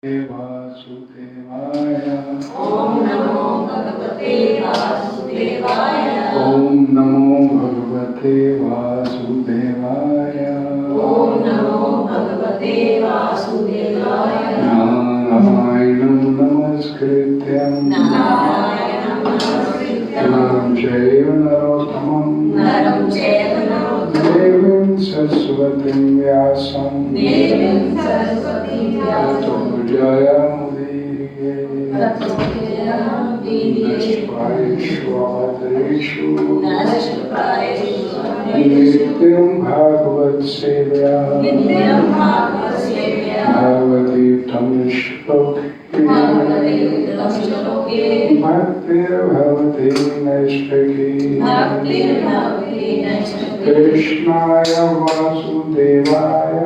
वासुदेवाय। ओम नमो भगवते वासुदेवाय। ओम नमो भगवते वासुदेवाय। ओम नमो भगवते वासुदेवाय। नारायणं नमस्कृत्यं नरं चैव नरोत्तमं देवीं सरस्वतीं व्यासं ततो जयमुदीरयेत् नित्यं भागवत सेव्या भागवतीर्थं श्लोके भक्तिर्भवति नैष्ठिकी। कृष्णाय वासुदेवाय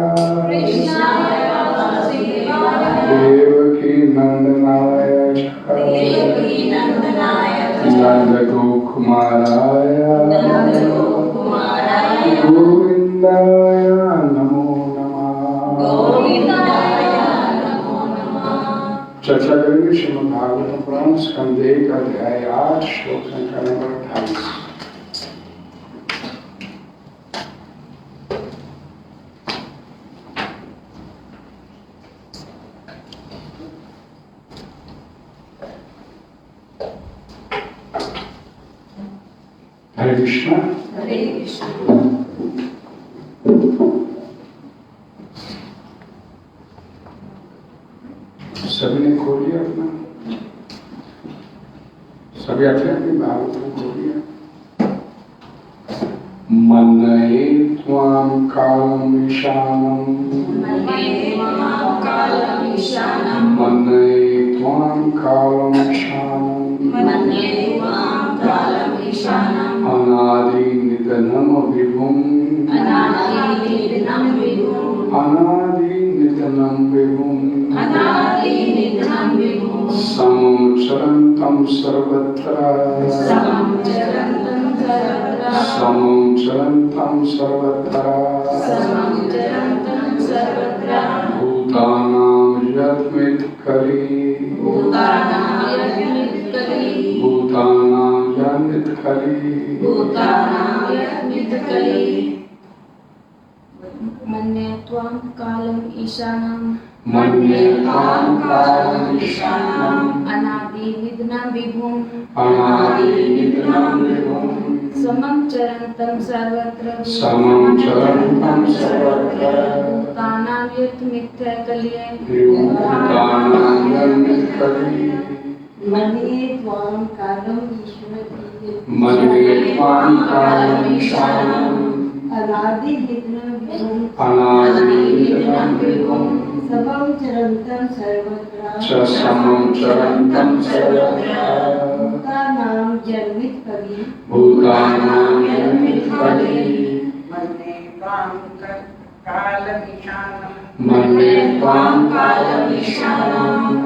देवकी नंदनाय नंदगोकुमाराय गोविंदाय नमो नमः। चर्चा करेंगे श्रीमद् भागवत पुराण स्कंद 1 अध्याय 8 श्लोक संख्या नंबर 28। हरे कृष्ण। हरे कृष्ण। सभी ने खोल लिया अपना, सभी अपने अपने भागवत को खोल लिया। मनये त्वां कालं ईशानं मनये त्वां कालं ईशानं अनादि निधनं विभुम् समं चरन्तं सर्वत्र भूतानां यत्मित्करी मन्ये त्वां कालं ईशानं अनादिनिधनं विभुं समं चरन्तं सर्वत्र भूतानां यत्मिथ्यकलिये मन्ये त्वां कालं ईशानं अनादिनिधनं विभुं समं चरन्तं सर्वत्र भूतानां जन्मित्कलि मन्ये त्वां कालमीशानम्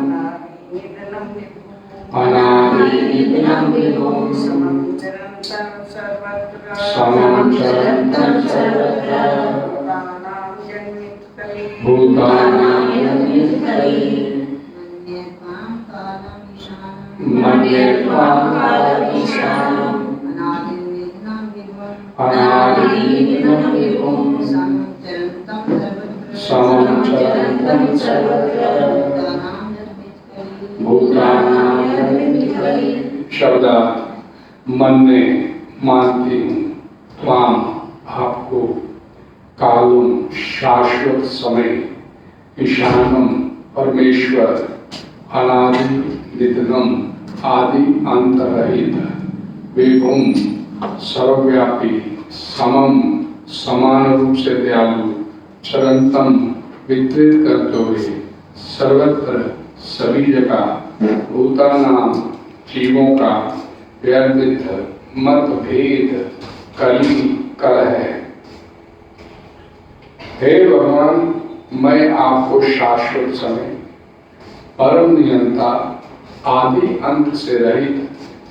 अनादिनिधनं विभुं समं चरन्तं सर्वत्र भूतानां जन्मित्कलि मन्ये त्वां कालमीशानम् अनादिनिधनं विभुं समं चरन्तं सर्वत्र भूतानां जन्मित्कलि। शब्द मन्ये मानती हूँ, त्वाम आपको, कालम शाश्वत समय, ईशानम परमेश्वर, अनादि निधनम आदि अंतरहित, विभुम सर्वव्यापी, समम समान रूप से दयालु, चरंतम वितरित करते हुए, सर्वत्र सभी जगह, भूतानाम जीवों का व्यर्थ मतभेद कली कलह है। हे भगवान, मैं आपको शाश्वत समय, परम नियंता, आदि अंत से रहित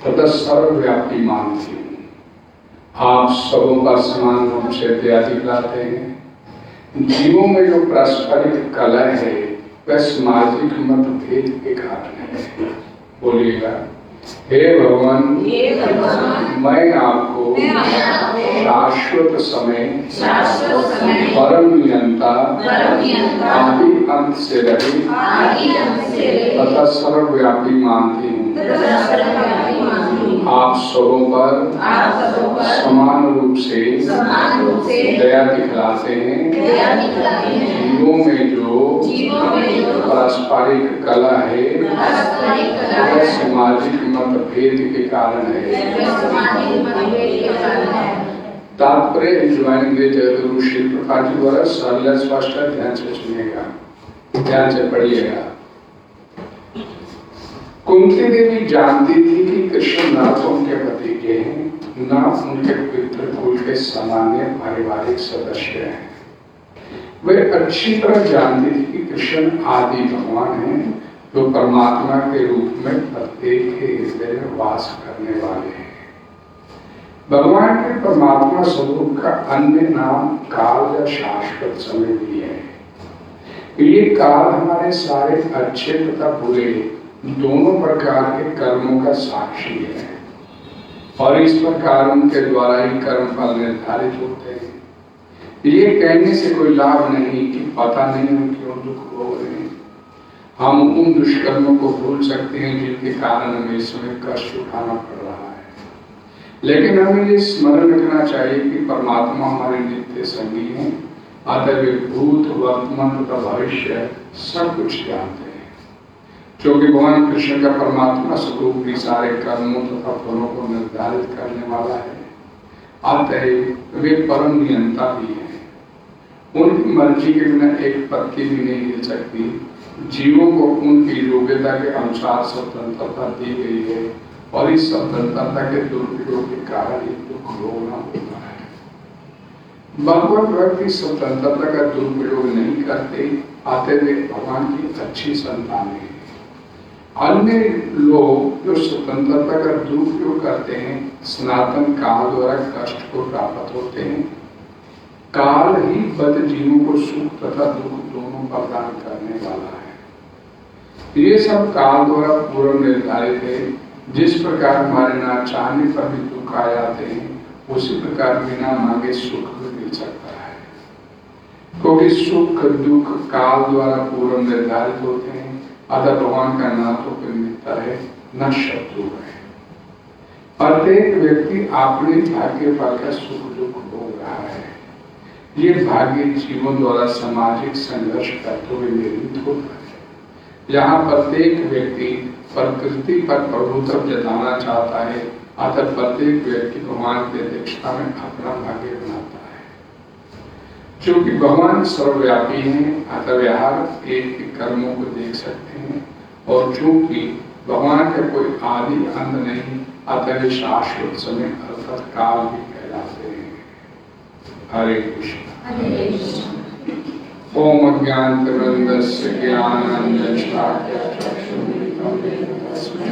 तथा सर्वव्यापी मानती हूँ। आप सबों पर समान रूप से दया दिखलाते हैं। जीवों में जो पारस्परिक कलह है वह सामाजिक मतभेद के कारण है। बोलिएगा, हे भगवान, मैं आपको शाश्वत समय परम नियंता आदि अंत से रहित तथा सर्वव्यापी मानती हूँ। आप सबों पर समान रूप से दया दिखलाते हैं। जीवों में जो पारस्परिक कला है वह सामाजिक मतभेद के कारण है। तात्पर्य ज्वाइंगे जरूर श्री प्रकाश जी द्वारा सरल स्पष्ट ध्यान से सुनिएगा, ध्यान से पढ़िएगा। कुंती देवी जानती थी कि कृष्ण न तो उनके भतीजे हैं, न उनके पितृकुल के सामान्य पारिवारिक सदस्य हैं। वे अच्छी तरह जानती थी कि कृष्ण आदि भगवान हैं, जो परमात्मा के रूप में प्रत्येक के हृदय में वास करने वाले हैं। भगवान के परमात्मा स्वरूप का अन्य नाम काल या शाश्वत समय भी है। ये काल हमारे सारे अच्छे तथा बुरे दोनों प्रकार के कर्मों का साक्षी है, और इस प्रकार उनके द्वारा ही कर्म फल निर्धारित होते हैं। ये कहने से कोई लाभ नहीं कि पता नहीं हम क्यों दुख भोग रहे हैं। हम उन दुष्कर्मों को भूल सकते हैं जिनके कारण हमें इस समय कष्ट उठाना पड़ रहा है, लेकिन हमें ये स्मरण रखना चाहिए कि परमात्मा हमारे नित्य संगी हैं। अतः वे भूत वर्तमान तथा भविष्य सब कुछ जानते हैं। क्योंकि भगवान कृष्ण का परमात्मा स्वरूप भी सारे कर्मों तथा फलों को निर्धारित करने वाला है। अतः वे परम नियंता भी हैं। उनकी मर्जी के बिना एक पत्ती भी नहीं हिल सकती। जीवों को उनकी योग्यता के अनुसार स्वतंत्रता दी गई है, और इस स्वतंत्रता के दुरुपयोग के कारण ही दुख भोगना होता है। भगवत व्यक्ति स्वतंत्रता का दुरुपयोग नहीं करते, आते वे भगवान की अच्छी संतान है। अन्य लोग जो स्वतंत्रता का दुरुपयोग करते हैं, सनातन काल द्वारा कष्ट को प्राप्त होते हैं। काल ही बद जीवों को सुख तथा दुख दोनों प्रदान करने वाला है। ये सब काल द्वारा पूर्व निर्धारित है। जिस प्रकार हमारे ना चाहने पर भी दुख आ जाते हैं, उसी प्रकार बिना मांगे सुख भी मिल सकता है। क्योंकि सुख दुख काल द्वारा पूर्व निर्धारित होते हैं। अतः भगवान का ना तो कोई मित्र है, न शत्रु है। प्रत्येक व्यक्ति अपने भाग्य फल का सुख दुख भोग रहा है। ये भाग्य जीवन द्वारा सामाजिक संघर्ष करते हुए निर्मित होता है। यहाँ प्रत्येक व्यक्ति प्रकृति पर प्रभुत्व जताना चाहता है। अतः प्रत्येक व्यक्ति भगवान की अध्यक्षता में अपना भाग्य बनाता है। क्योंकि भगवान सर्वव्यापी हैं, अतः वे हर एक के कर्मों को देख सकते हैं। और चूंकि भगवान का कोई आदि अंत नहीं, अतः वे शाश्वत समय अर्थात काल भी कहलाते हैं। हरे कृष्ण। ओम अज्ञानतिमिरन्धस्य ज्ञानाञ्जनशलाकया चक्षुरुन्मीलितं येन तस्मै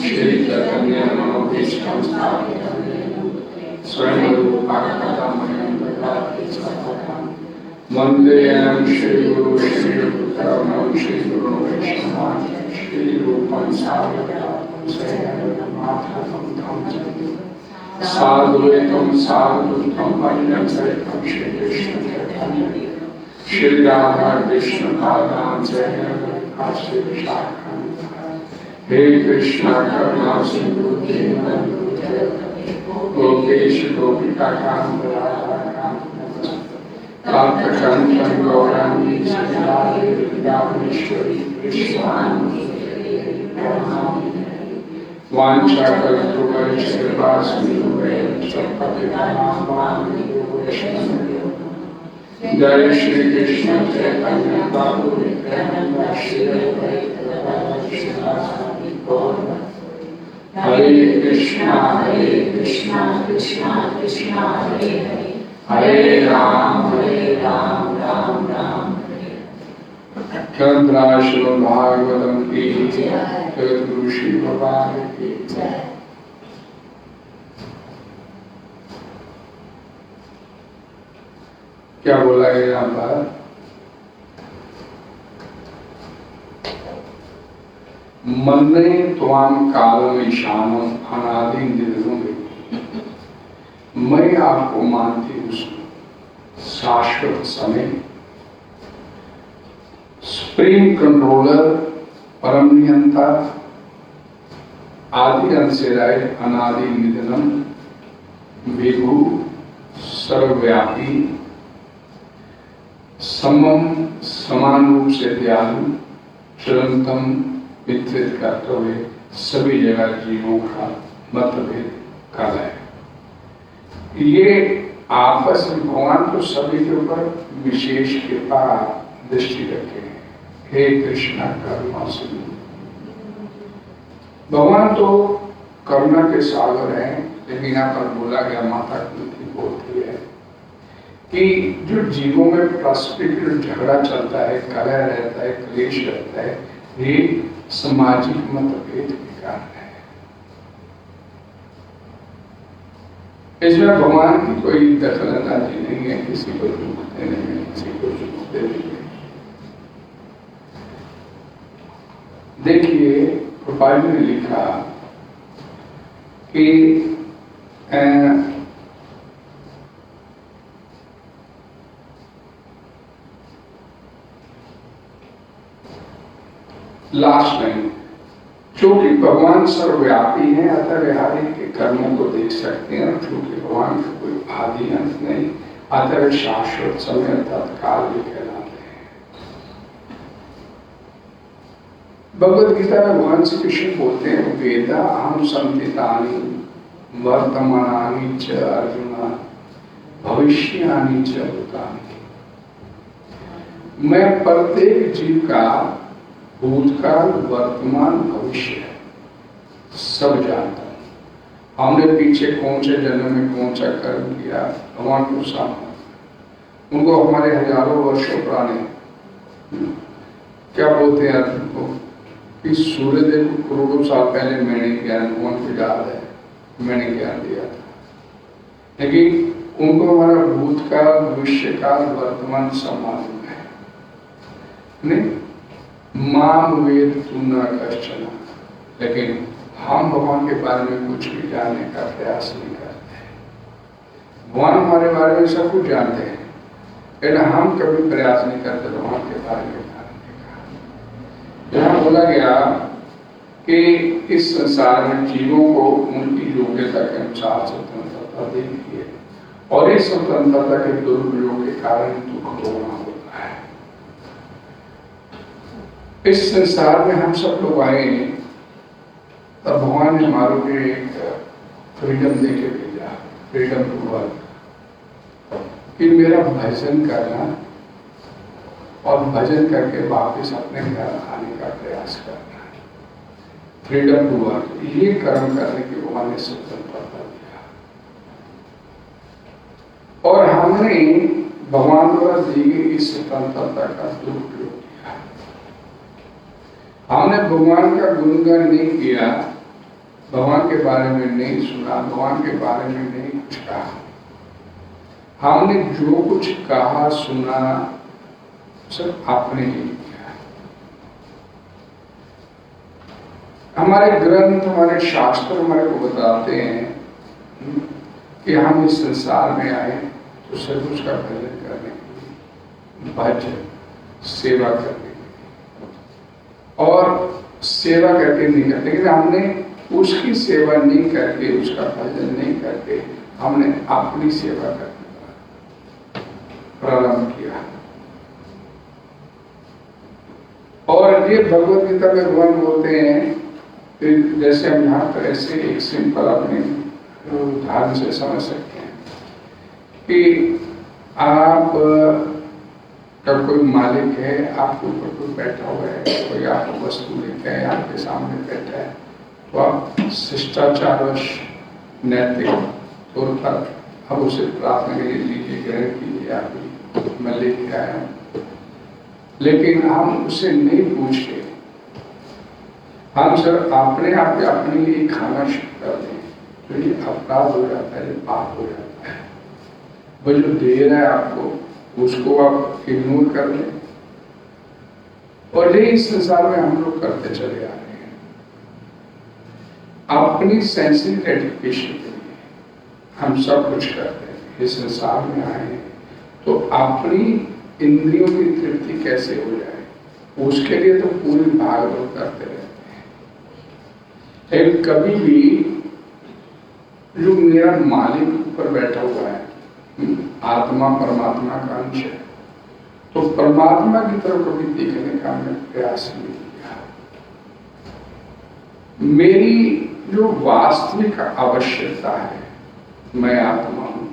श्रीचैतन्य मनोभीष्टं स्थापितं येन स्वयं रूपा कथामयं ददाति स्वपदां वन्देऽहं श्रीगुरुं श्रीयुक्तं श्रीगुरुं वैष्णवांश्च श्रीरूपं साग्रजातं सैन्यमाधवं तं च साधुवेतं साधुत्वं वन्यं सहितं श्रीकृष्ण चैतन्य श्री राधा कृष्ण पादां सैन्यं श्री शाखान्वितं हे कृष्ण करुणा सिंधु दीनबन्धु जगत्पते गोपेश गोपिका कांत राधा कांत तप्त कंचन गौरांगी राधे वृंदावनेश्वरी कृष्णानुसुते वाञ्छाकल्पतरुभ्यश्च कृपासिन्धुभ्यश्च पतितानां पावनेभ्यो वैष्णवेभ्यो जय श्री कृष्ण चैतन्य प्रभु नित्यानंद श्री अद्वैत श्रीवासादि गौर हरे कृष्णा कृष्णा कृष्णा हरे हरे हरे राम राम राम श्रीमद् भागवतम की जगद्गुरु श्री भगवान की जय। क्या बोला है यहाँ पर? मन्ने त्वाम कालम ईशानम अनादि निर्गुण। मैं आपको मानती हूँ शाश्वत समय, सुप्रीम कंट्रोलर, परम नियंता, आदि अंत से रहित, अनादि निधनम, विभु, सर्वव्यापी, समम समान रूप से दयालु, चिरंतम वितरित करते हुए सभी जगह जीवों का मतभेद कर रहे हैं। ये आपस में भगवान तो सभी के ऊपर विशेष कृपा दृष्टि रखे हैं। हे कृष्णा करुणा सिंधु, भगवान तो करुणा के सागर हैं, लेकिन यहाँ पर बोला गया, माता कुंती बोलती है कि जो जीवों में परस्पर झगड़ा चलता है, कलह रहता है, क्लेश रहता है, ये सामाजिक मतभेद के कारण है। इसमें भगवान की कोई दखलंदाजी नहीं है, किसी को दुख देने में, किसी को सुख देने में। देखिए गोपाल ने लिखा कि लास्ट लाइन, क्योंकि भगवान सर्वव्यापी हैं अतः वे हर एक के कर्मों को देख सकते हैं, और क्योंकि भगवान का कोई आदि अंत नहीं अतः वे शाश्वत समय तत्काल भी कहलाते हैं। भगवद गीता में भगवान श्री कृष्ण बोलते हैं, वेदा अहम संतितानि वर्तमानानि च अर्जुन भविष्यानि च भूतानि। मैं प्रत्येक जीव का भूतकाल, वर्तमान, भविष्य सब जानता हूँ। हमने पीछे कौन से जन्म में कौन सा कर्म किया, भगवान को सामने, उनको हमारे हजारों वर्षों पुराने क्या बोलते हैं अर्जुन को कि सूर्यदेव को करोड़ों साल पहले मैंने ज्ञान, भगवान को याद है, मैंने ज्ञान दिया था। लेकिन उनको हमारा भूतकाल, भविष्य काल, वर्तमान सब मालूम है नहीं। माम वेद तू न कश्चन, लेकिन हम भगवान के बारे में कुछ भी जानने का प्रयास नहीं करते। भगवान हमारे बारे में सब कुछ जानते हैं, लेकिन हम कभी प्रयास नहीं करते भगवान के बारे में जानने का। यहाँ बोला गया कि इस संसार में जीवों को उनकी योग्यता के अनुसार स्वतंत्रता दी गई है, और इस स्वतंत्रता के दुरुपयोग के कारण दुख भोगना होता है। इस संसार में हम सब लोग आए, तब भगवान ने हमारे को एक फ्रीडम दे के भेजा, फ्रीडम टू वर्क, कि मेरा भजन करना और भजन करके वापस अपने घर आने का प्रयास करना है। फ्रीडम टू वर्क, ये कर्म करने की भगवान ने स्वतंत्रता दिया, और हमने भगवान द्वारा दी गई इस स्वतंत्रता का दुरुपयोग किया। हमने भगवान का गुणगान नहीं किया, भगवान के बारे में नहीं सुना, भगवान के बारे में नहीं कुछ कहा। हमने जो कुछ कहा सुना सिर्फ अपने लिए किया। हमारे ग्रंथ, हमारे शास्त्र हमारे को बताते हैं कि हम इस संसार में आए तो सिर्फ उसका भजन करने के लिए, भजन सेवा करने के लिए, और सेवा करके नहीं करते। लेकिन हमने उसकी सेवा नहीं करके, उसका भजन नहीं करके, हमने अपनी सेवा करने का प्रारंभ किया। और ये भगवद गीता में भगवान बोलते हैं, जैसे हम यहाँ पर ऐसे एक सिंपल अपने उदाहरण से समझ सकते हैं कि आप का कोई मालिक है, आपके ऊपर कोई बैठा हुआ है, कोई आपको वस्तु लेके आए, आपके सामने बैठा है, तो आप शिष्टाचारवश नैतिक तौर पर अब उसे प्रार्थना के लिए लीजिए, ग्रहण कीजिए, आप मैं लेके आया हूँ। लेकिन हम उसे नहीं पूछते, हम सिर्फ अपने आप के अपने लिए खाना शुरू कर दें, तो ये अपराध हो जाता है, पाप हो जाता है। वो जो दे रहा है आपको, उसको आप इग्नोर कर लें, और यही संसार में हम लोग करते चले आ रहे हैं। अपनी सेंसिंग ग्रेटिफिकेशन के लिए हम सब कुछ करते हैं। इस संसार में आए हैं तो अपनी इंद्रियों की तृप्ति कैसे हो जाए, उसके लिए तो पूरी भागदौड़ करते रहते हैं। लेकिन कभी भी जो मेरा मालिक ऊपर बैठा हुआ है, आत्मा परमात्मा का अंश है, तो परमात्मा की तरफ कभी देखने का मैं प्रयास नहीं किया। मेरी जो वास्तविक आवश्यकता है, मैं आत्मा हूं,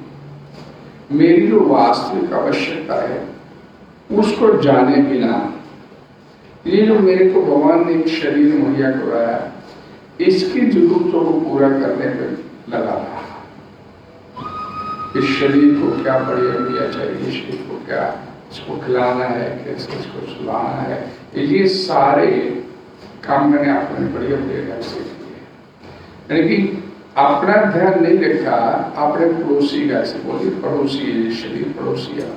मेरी जो वास्तविक आवश्यकता है उसको जाने बिना ये जो मेरे को भगवान ने एक शरीर मुहैया करवाया, इसकी जरूरतों को पूरा करने में लगा रहा। इस शरीर को क्या बढ़िया दिया चाहिए, शरीर को क्या इसको खिलाना है, कैसे इसको सुलाना है, ये सारे काम मैंने अपने बढ़िया ढंग से किए। यानी कि अपना ध्यान नहीं रखा, अपने पड़ोसी का, ऐसे बोलिए पड़ोसी शरीर पड़ोसी है,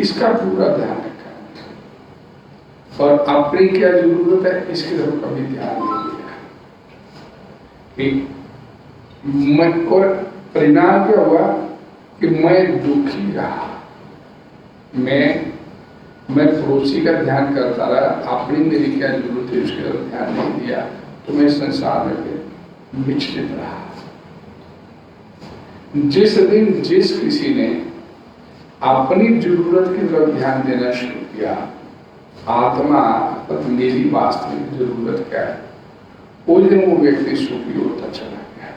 इसका पूरा ध्यान रखा और अपनी क्या जरूरत है इसकी तरफ कभी ध्यान नहीं दिया। और परिणाम क्या हुआ कि मैं दुखी रहा। मैं पड़ोसी का ध्यान करता रहा, अपनी मेरी क्या जरूरत है उसकी तरफ ध्यान नहीं दिया, तो मैं संसार में फिर विचलित रहा। जिस दिन जिस किसी ने अपनी जरूरत की तरफ ध्यान देना शुरू किया, आत्मा पर मेरी वास्तविक जरूरत क्या है, उस दिन वो व्यक्ति सुखी होता चला गया।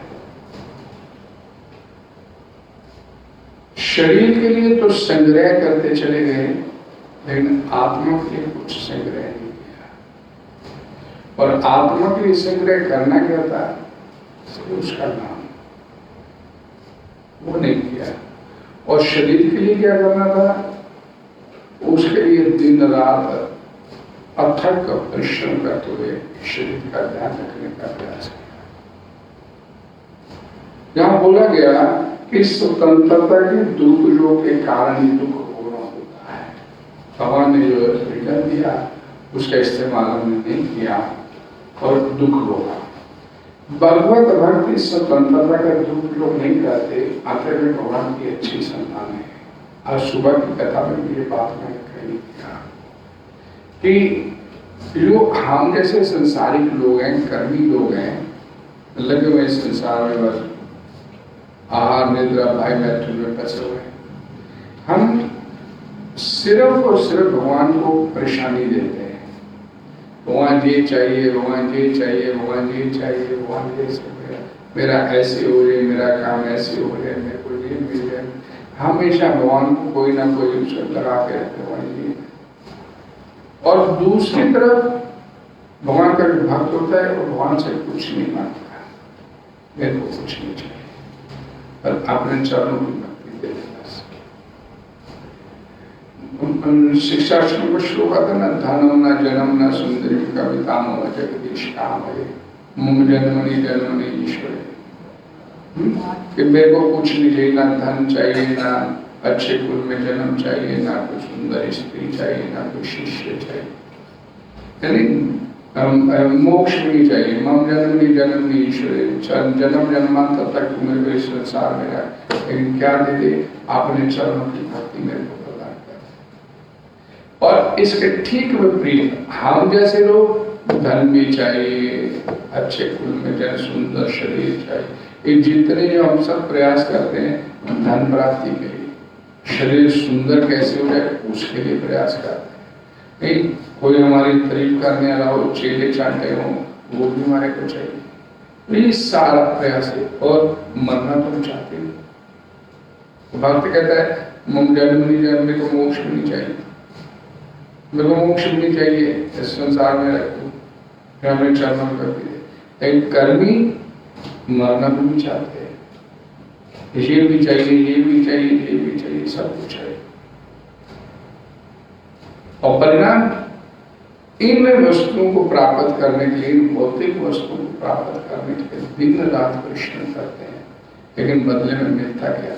शरीर के लिए तो संग्रह करते चले गए, लेकिन आत्मा के लिए कुछ संग्रह नहीं किया। और आत्मा के लिए संग्रह करना क्या था, उसका नाम वो नहीं किया। और शरीर के लिए क्या करना था, उसके लिए दिन रात अथक परिश्रम करते हुए शरीर का ध्यान रखने का प्रयास किया। यहां बोला गया कि स्वतंत्रता के दुरुपयोग के कारण ही दुख भोगना होता है। भगवान ने जो फ्रीडम दिया उसका इस्तेमाल हमने नहीं किया और दुख भोगा। भगवत भक्ति स्वतंत्रता का दुरुपयोग नहीं करते, आखिर में भगवान की अच्छी संतान है। आज सुबह की कथा में भी ये बात मैंने कही किया कि जो हम जैसे संसारिक लोग हैं, कर्मी लोग हैं, लगे हुए संसार में बस आहार निद्रा भाई मैथुन में फंसे हुए हैं, हम सिर्फ और सिर्फ भगवान को परेशानी देते हैं। भगवान ये चाहिए, भगवान ये चाहिए, भगवान ये चाहिए, भगवान ये चाहिए, मेरा ऐसे हो रहे, मेरा काम ऐसे हो रहे, मेरे को ये मिल जाए। हमेशा भगवान को कोई ना कोई लगा के रखते भगवान जी। और दूसरी तरफ भगवान का जो भक्त होता है वो भगवान से कुछ नहीं मांगता, मेरे को कुछ नहीं चाहिए, पर अपने चरणों की भक्ति दे देना। शिक्षाश्रम को श्लोक आता ना, धनम न जन्म न सुंदरी कविता जगदीश काम है मुंग जन्मनी जन्मनी ईश्वर। कि मेरे को कुछ नहीं चाहिए, ना धन चाहिए, ना अच्छे कुल में जन्म चाहिए, ना कोई सुंदर स्त्री चाहिए, ना कोई शिष्य चाहिए, यानी मोक्ष भी नहीं चाहिए। मम जन्मनी जन्मनी ईश्वर, जन्म जन्मांतर तक मेरे संसार में है, लेकिन क्या दे दे, अपने चरणों की भक्ति मेरे को प्रदान कर। और इसके ठीक विपरीत हम जैसे लोग धन भी चाहिए, अच्छे कुल में जन सुंदर शरीर चाहिए, ये जितने जो हम सब प्रयास करते हैं धन प्राप्ति के लिए, शरीर सुंदर कैसे हो जाए उसके लिए प्रयास करते हैं। नहीं कोई हमारी तारीफ करने वाला हो, चेले चाटे हो, वो भी हमारे को चाहिए। ये सारा प्रयास है। और मरना तो हम चाहते हैं। भक्त कहता है मम जन्म नहीं जन्म, मेरे को मोक्ष भी नहीं चाहिए, मेरे को मोक्ष भी नहीं चाहिए, इस संसार में रखो, हमें चरणों कर दिए। लेकिन कर्मी मरना भी नहीं चाहते, ये भी चाहिए, ये भी चाहिए, ये भी चाहिए, सब कुछ चाहिए। और परिणाम इन वस्तुओं को प्राप्त करने के लिए, भौतिक वस्तुओं को प्राप्त करने के लिए दिन रात परिश्रम करते हैं, लेकिन बदले में मिलता क्या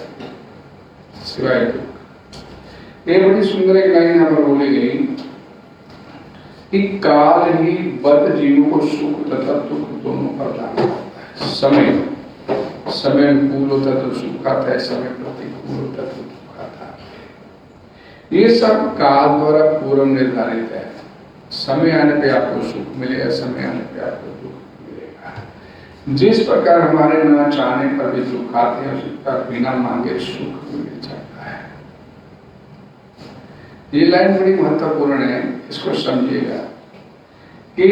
सिवाय दुख। ये बड़ी सुंदर एक लाइन यहाँ पर बोली गई कि काल ही बद्ध जीवों को सुख तथा दुख दोनों प्रदान करता है। समय अनुकूल होता तो सुख आता है, समय प्रतिकूल होता तो दुख आता है। ये सब काल द्वारा पूर्व निर्धारित है। समय आने पे आपको सुख मिलेगा, समय आने पे आपको दुख मिलेगा। जिस प्रकार हमारे न चाहने पर भी दुख आते हैं, उसी प्रकार बिना मांगे सुख मिल जाता है। ये लाइन बड़ी महत्वपूर्ण है, इसको समझिएगा कि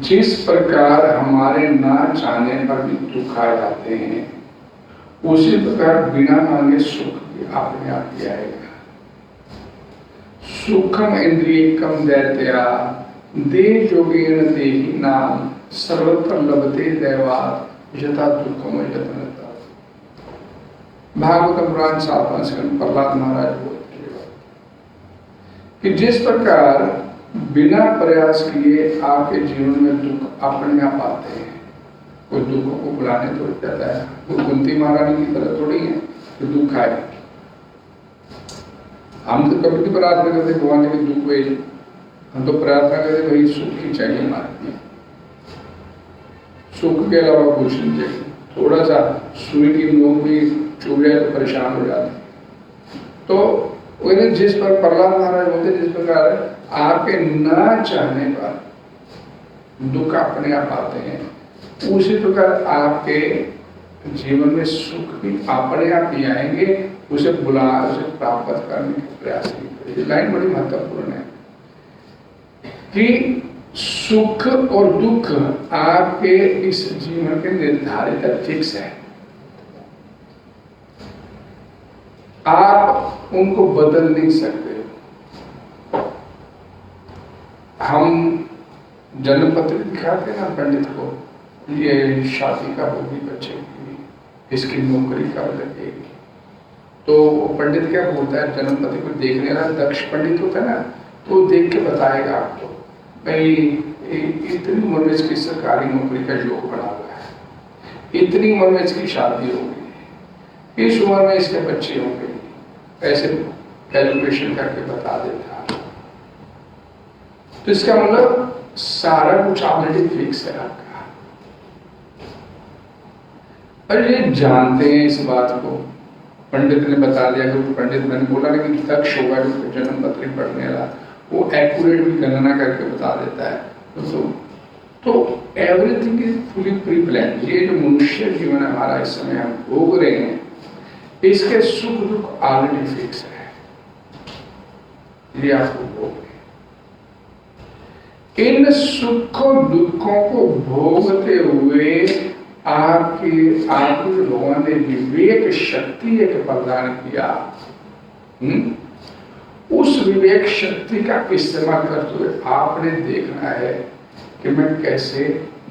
जिस प्रकार हमारे ना चाहने पर भी दुख आ जाते हैं, उसी प्रकार बिना मांगे सुख भी अपने आप ही आएगा। सुखम इंद्रियकम दैत्या दे जोगेन देहि नाम सर्वत्र लभते दैवात् यथा दुखम यतनता। भागवत पुराण 7वां स्कंद प्रहलाद महाराज बोलते हैं कि जिस प्रकार बिना प्रयास किए आपके जीवन में दुख अपने आप आते हैं, कोई दुखों को बुलाने तो जाता है, वो कुंती महारानी की तरह थोड़ी है कि दुख आए। हम तो कभी प्रार्थना करते भगवान के दुख भेज, हम तो प्रार्थना करते भाई सुख ही चाहिए हमारे, सुख के अलावा कुछ नहीं चाहिए। थोड़ा सा सुई की नोक भी चुभ जाए तो परेशान हो जाते। तो जिस पर प्रहलाद महाराज बोलते, जिस प्रकार आपके न चाहने पर दुख अपने आप आते हैं, उसी प्रकार आपके जीवन में सुख भी अपने आप ही आएंगे। उसे प्राप्त करने के प्रयास करिए। लाइन बड़ी महत्वपूर्ण है कि सुख और दुख आपके इस जीवन के निर्धारित फिक्स है, आप उनको बदल नहीं सकते। हम जन्म पत्र दिखाते हैं ना पंडित को, ये शादी का होगी बच्चे की, इसकी नौकरी कब लगेगी, तो वो पंडित क्या बोलता है, जन्म पत्र को देखने वाला दक्ष पंडित होता है ना, तो देख के बताएगा आपको भाई इतनी उम्र में इसकी सरकारी नौकरी का योग बना हुआ है, इतनी उम्र में इसकी शादी होगी, इस उम्र में इसके बच्चे होंगे, ऐसे कैलकुलेशन करके बता देता। तो इसका मतलब सारा कुछ ऑलरेडी फिक्स है आपका। और ये जानते हैं इस बात को, पंडित ने बता दिया कि पंडित, मैंने बोला ना कि दक्ष होगा जो जन्म पत्री पढ़ने वाला, वो एक्यूरेट भी गणना करके बता देता है। तो everything is fully pre plan. ये जो मनुष्य जीवन हमारा इस समय हम भोग रहे हैं, इसके सुख दुख ऑलरेडी फिक्स है, ये आपको भोग। इन सुख दुखों को भोगते हुए आपके भगवान ने विवेक शक्ति एक प्रदान किया। उस विवेक शक्ति का इस्तेमाल करते हुए आपने देखना है कि मैं कैसे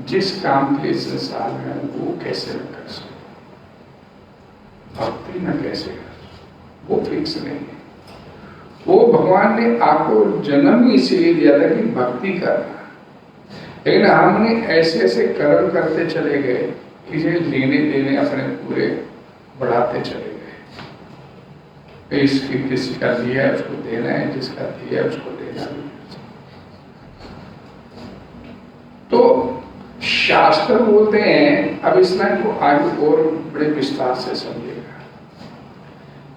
जिस काम के संसार में हूं वो कैसे मैं कर सकूं, भक्ति में कैसे कर सकूं, वो फिक्स नहीं है। वो भगवान ने आपको जन्म इसीलिए दिया था कि भक्ति करना, लेकिन हमने ऐसे ऐसे कर्म करते चले गए कि ये लेने देने अपने पूरे बढ़ाते चले गए। इसकी किसी का दिया है उसको देना है, जिसका दिया है उसको देना भी। तो शास्त्र बोलते हैं, अब इस लाइन को आगे और बड़े विस्तार से समझिएगा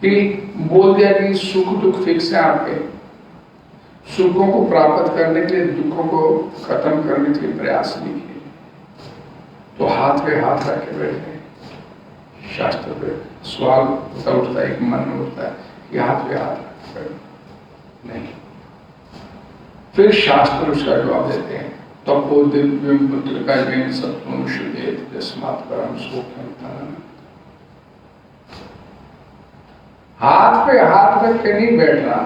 कि बोल दिया कि सुख दुख फिक्स है आपके, सुखों को प्राप्त करने के लिए दुखों को खत्म करने के लिए प्रयास नहीं किए, तो हाथ पे हाथ रख के बैठे। शास्त्र पे सवाल उठता है, एक मन में उठता है कि हाथ पे हाथ रख के नहीं। फिर शास्त्र उसका जवाब देते हैं, तपो दिव्यम पुत्र का जैन सत्वनुष्य जस्मात् परम सुखम तनम। हाथ पे हाथ रख के नहीं बैठना,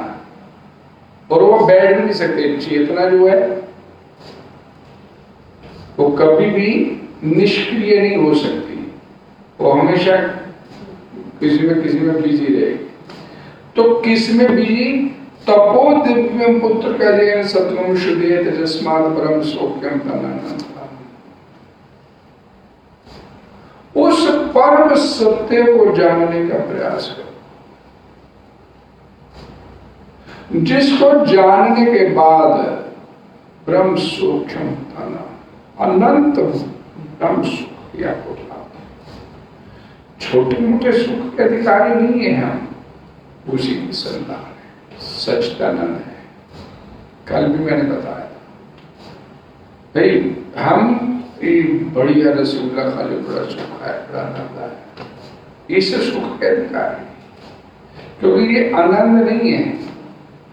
और वो बैठ भी नहीं सकते। चेतना जो है वो कभी भी निष्क्रिय नहीं हो सकती, वो हमेशा किसी में बिजी रहेगी। तो किस में बिजी? तपो दिव्यम पुत्र का जैन सत्वनुष्य जस्मात् परम सौख्यम तनम। उस परम सत्य को जानने का प्रयास करो, जिसको जानने के बाद ब्रह्म सूक्ष्म अनंत ब्रह्म सुख या को प्राप्त। छोटे मोटे सुख के अधिकारी नहीं है हम, उसी की संतान है, सच्चिदानंद है। कल भी मैंने बताया भाई, हम बढ़िया रसगुल्ला खा लो, बड़ा सुख है, बड़ा आनंद है, इससे सुख के अधिकारी, क्योंकि ये आनंद नहीं है।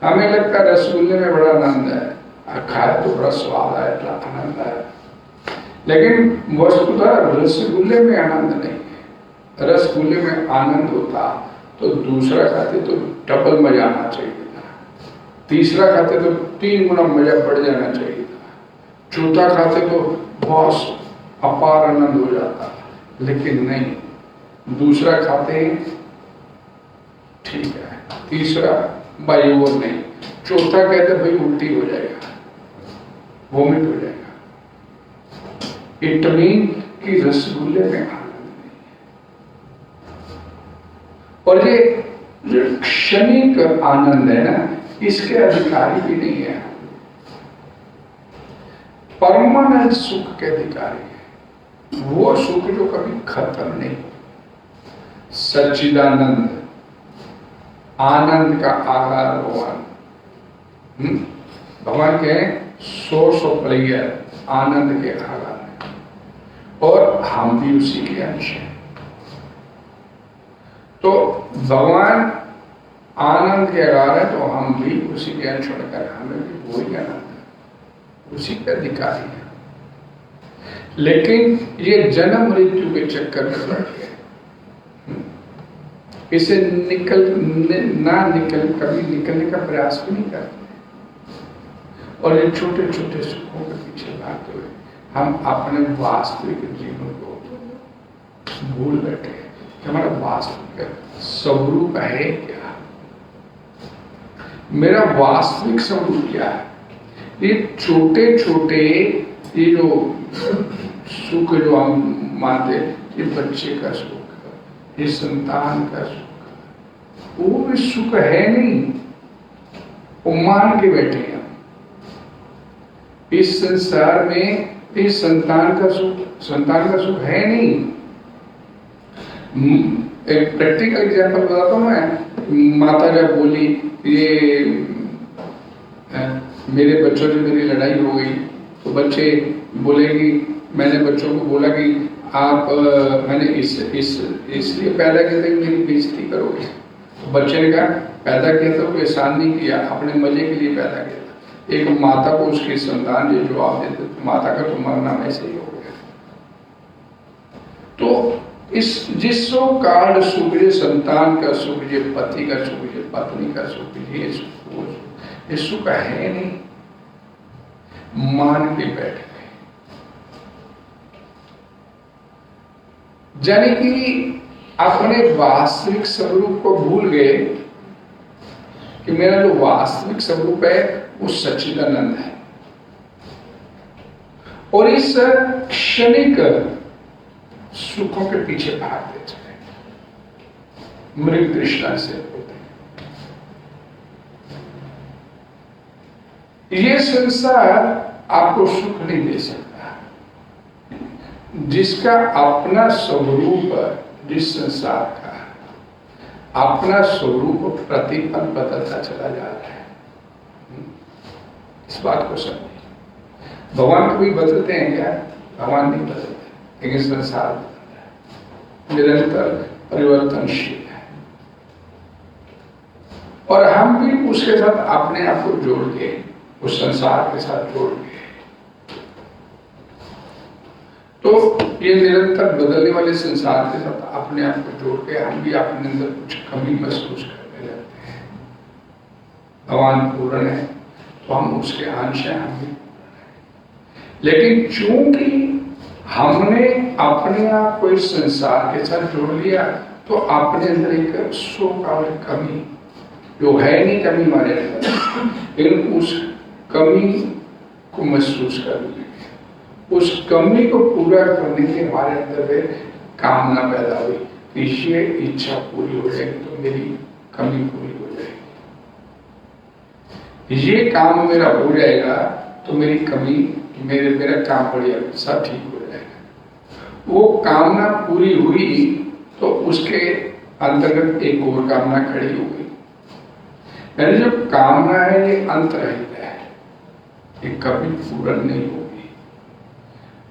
हमें लगता है रसगुल्ले में बड़ा आनंद है, खाए तो बड़ा स्वाद है, बड़ा आनंद है, लेकिन वस्तुतः रसगुल्ले में आनंद नहीं है। रसगुल्ले में आनंद होता तो दूसरा खाते तो डबल मजा आना चाहिए था, तीसरा खाते तो 3 गुना मजा बढ़ जाना चाहिए था, चौथा खाते तो बहुत अपार आनंद हो जाता, लेकिन नहीं, दूसरा खाते ठीक है, तीसरा भाई वो नहीं, चौथा कहते भाई उल्टी हो जाएगा, वोमिट हो जाएगा। इट मीन कि रसगुल्ले में आनंद नहीं है। और ये जो क्षणिक आनंद है ना, इसके अधिकारी भी नहीं है, परमानेंट सुख के अधिकारी है, वो सुख जो कभी खत्म नहीं। सच्चिदानंद, आनंद का आधार भगवान, भगवान के सोर्स ऑफ प्लेयर, आनंद के आधार है, और हम भी उसी के अंश हैं। तो भगवान आनंद के आधार है, तो हम भी उसी के अंश होकर हमें भी वही आनंद है, उसी के अधिकारी है। लेकिन ये जन्म मृत्यु के चक्कर में बैठ गए, इसे कभी निकलने का प्रयास भी नहीं करते, और ये छोटे छोटे सुखों के पीछे भागते हुए हम अपने वास्तविक जीवन को भूल बैठे कि हमारा वास्तविक स्वरूप है क्या, मेरा वास्तविक स्वरूप क्या है। ये छोटे छोटे ये जो सुख जो हम मानते, ये बच्चे का सुख, ये संतान का सुख, वो भी सुख है नहीं, वो मान के बैठे हैं। इस संसार में इस संतान का सुख है नहीं। एक प्रैक्टिकल एग्जांपल बताता हूँ मैं। माता जब बोली ये मेरे बच्चों से मेरी लड़ाई हो गई, तो बच्चे बोलेंगे, मैंने बच्चों को बोला कि आप मैंने इसलिए पैदा किया था कि मेरी बेइज्जती करोगे। तो बच्चे ने कहा पैदा किया था कोई एहसान नहीं किया, अपने मजे के लिए पैदा किया था। एक माता को उसकी संतान ये जवाब देते, तो माता का तो मरना वैसे ही हो गया। तो इस जिसो काल सुख, ये संतान का सुख, ये पति का सुख, ये पत्नी का सुख, ये सुख, वो सुख, ये सुख है नहीं, मान के बैठ गए। यानी कि अपने वास्तविक स्वरूप को भूल गए कि मेरा जो वास्तविक स्वरूप है वो सच्चिदानंद है, और इस क्षणिक सुखों के पीछे भागते चले, मृग तृष्णा से होते। ये संसार आपको सुख नहीं दे सकता। जिसका अपना स्वरूप, जिस संसार का अपना स्वरूप प्रतिपल बदलता चला जा रहा है, इस बात को समझिए। भगवान कभी बदलते हैं क्या? भगवान नहीं बदलते, लेकिन संसार निरंतर परिवर्तनशील है, और हम भी उसके साथ अपने आप को जोड़ के, उस संसार के साथ जोड़ के, तो ये निरंतर बदलने वाले संसार के साथ अपने आप को जोड़ के हम भी अपने अंदर कुछ कमी महसूस करने लगते हैं। भगवान पूर्ण है तो हम उसके अंश हैं, हम भी पूर्ण हैं। लेकिन चूंकि हमने अपने आप को इस संसार के साथ जोड़ लिया, तो अपने अंदर एक सो-कॉल्ड कमी जो है नहीं, कमी हमारे अंदर, लेकिन उस कमी को महसूस कर लिया, उस कमी को पूरा करने के हमारे अंदर कामना पैदा हुई कि ये इच्छा पूरी हो जाएगी तो मेरी कमी पूरी हो जाएगी, ये काम मेरा हो जाएगा तो मेरी कमी, मेरा काम बढ़िया, सब ठीक हो जाएगा। वो कामना पूरी हुई तो उसके अंतर्गत एक और कामना खड़ी हो गई। यानी जो कामना है ये अंतरहित है, ये कभी पूर्ण नहीं होगी।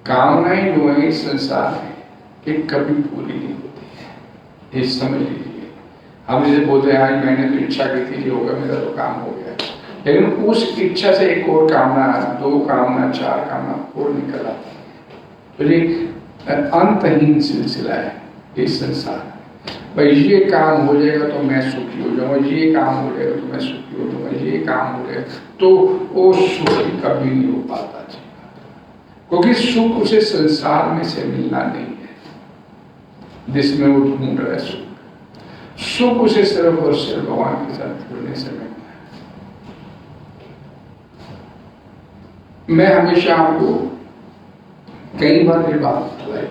कामनाएं जो है इस संसार में ये कभी पूरी नहीं होती है, ये समझ लीजिए। हम जैसे बोलते हैं आज मैंने तो इच्छा की थी, होगा मेरा तो काम हो गया, लेकिन उस इच्छा से एक और कामना, 2 कामना, 4 कामना और निकल आती है। तो ये अंतहीन सिलसिला है इस संसार। भाई ये काम हो जाएगा तो मैं सुखी हो जाऊंगा, ये काम हो जाएगा तो मैं सुखी हो जाऊंगा, ये काम हो जाएगा तो वो सुखी कभी नहीं हो पाता जी, क्योंकि सुख उसे संसार में से मिलना नहीं है जिसमें वो ढूंढ रहा है सुख। सुख उसे सिर्फ और सिर्फ भगवान के साथ जुड़ने से मिलना है। मैं हमेशा आपको कई बार ये बात बताई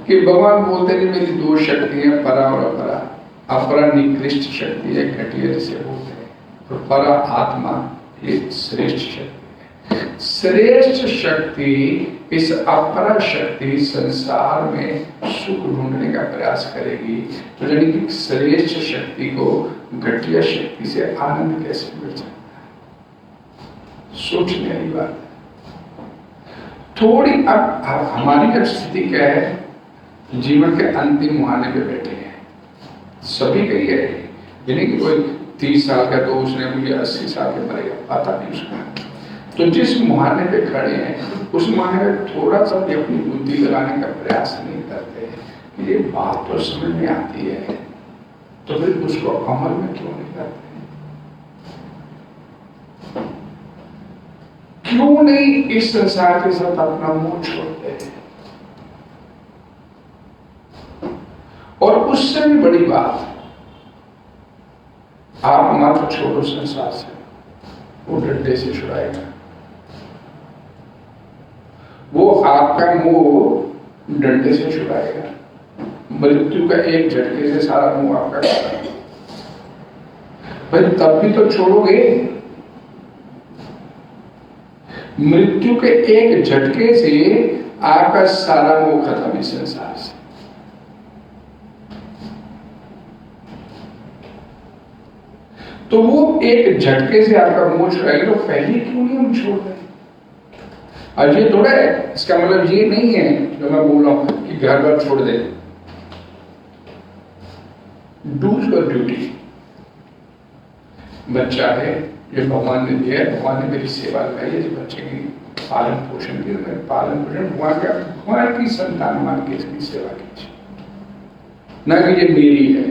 कि भगवान बोलते हैं मेरी 2 शक्तियां, परा और अपरा। अपरा निकृष्ट शक्ति है, घटिया जिसे बोलते हैं, और परा आत्मा ये श्रेष्ठ शक्ति है। श्रेष्ठ शक्ति, इस अपरा शक्ति संसार में सुख ढूंढने का प्रयास करेगी, तो यानी कि श्रेष्ठ शक्ति को घटिया शक्ति से आनंद कैसे मिल सकता है, सोचने वाली बात है। थोड़ी अब हमारी अब स्थिति क्या है, जीवन के अंतिम मुहाने पे बैठे हैं सभी का ये है, यानी कि कोई 30 साल का तो उसने मुझे 80 साल के मरेगा, पता नहीं उसका। तो जिस मुहाने पे खड़े हैं उस मुहाने में थोड़ा सा भी अपनी बुद्धि लगाने का प्रयास नहीं करते कि ये बात तो समझ में आती है, तो फिर उसको अमल में क्यों नहीं करते? क्यों नहीं इस संसार के साथ अपना मुंह छोड़ते हैं? और उससे भी बड़ी बात, आप मात्र छोड़ो संसार से, वो डंडे से छुड़ाएगा। वो आपका मुंह डंडे से छुड़ाएगा। मृत्यु का एक झटके से सारा मुंह आपका छुड़ाएगा। भाई तब भी तो छोड़ोगे। मृत्यु के एक झटके से आपका सारा मुंह खत्म इस संसार से। तो वो एक झटके से आपका मुंह छुड़ाएगा, तो पहले क्यों नहीं हम छोड़ रहे? और ये थोड़ा है, इसका मतलब ये नहीं है जो मैं बोल रहा हूं कि घर बार छोड़ दे। Do your duty. बच्चा है, ये भगवान ने दिया है, भगवान ने मेरी सेवा लगाई है, इस बच्चे की पालन पोषण की, मैं पालन पोषण भगवान की संतान मान के इसकी सेवा कीजिए, ना कि ये मेरी है,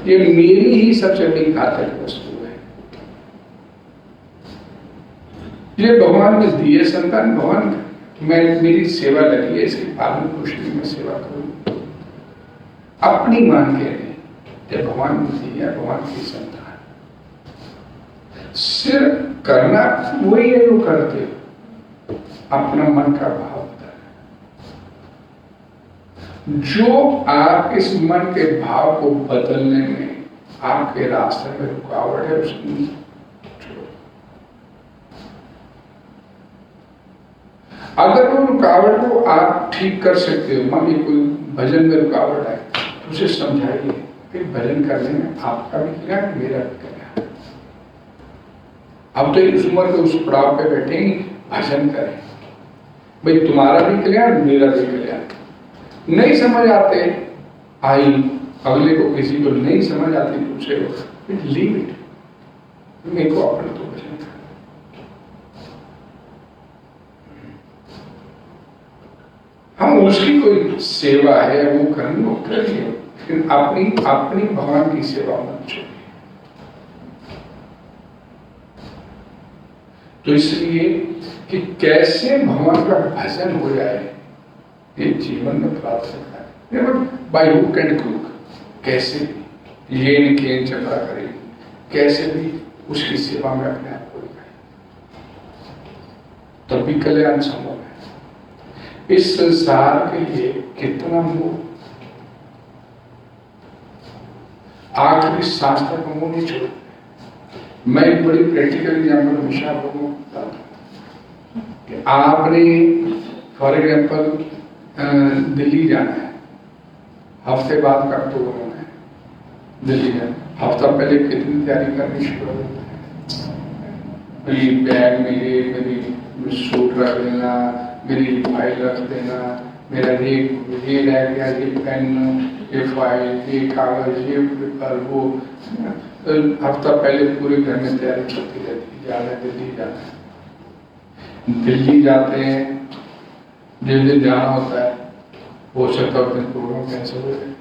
ये मेरी ही सबसे बड़ी घातक वस्तु है। ये भगवान ने दिए संतान, भगवान मैं मेरी सेवा लगी है, इसकी पालन पोषण की मैं सेवा करूं, अपनी मान के नहीं, ये भगवान ने दिया, भगवान की संतान। सिर्फ करना वही है जो करते हो, अपना मन का भाव बताना। जो आप इस मन के भाव को बदलने में आपके रास्ते में रुकावट है, उसको छोड़ो। अगर वो रुकावट को आप ठीक कर सकते हो, मान लीजिए कोई भजन में रुकावट है, तो उसे समझाइए कि भजन करने में आपका भी कल्याण, मेरा भी कल्याण। अब तो इस उम्र के उस पड़ाव पे बैठेंगे, भजन करें, भाई तुम्हारा भी कल्याण, मेरा भी कल्याण। नहीं समझ आते, आई अगले को किसी को नहीं समझ आती, दूसरे को लीव इट, मेरे को अपने तो भजन कर। हम उसकी कोई सेवा है वो करनी, वो करिए, लेकिन अपनी भगवान की सेवा मत छोड़िए। तो इसलिए कि कैसे भगवान का भजन हो जाए, ये जीवन में प्राप्त करना है। बाय हुक एंड क्रूक, कैसे भी लेन केन चक्रा करें, कैसे भी उसकी सेवा में अपने आप को लगाए, तब भी कल्याण संभव है। इस संसार के लिए कितना मोह, आखिरी शास्त्र को मुंह नहीं छोड़। मैं एक बड़ी प्रैक्टिकल एग्जाम्पल हमेशा आप लोगों को बताता हूं। कि आपने फॉर एग्जाम्पल दिल्ली जाना है, हफ्ते बाद का प्रोग्राम है, दिल्ली जाना, हफ्ता पहले कितनी तैयारी करनी शुरू होती है? मेरी बैग मेरी सूट रख देना, मेरी फाइल रख देना, मेरा ये रह गया, ये पेन, ये फाइल, ये कागज, ये पेपर, वो हफ्ता पहले पूरे घर में तैयारी चलती रहती है, जाना है दिल्ली जाना है। दिल्ली जाते हैं, जिस दिन जाना होता है हो सकता है उस दिन प्रोग्राम कैंसिल हो जाए,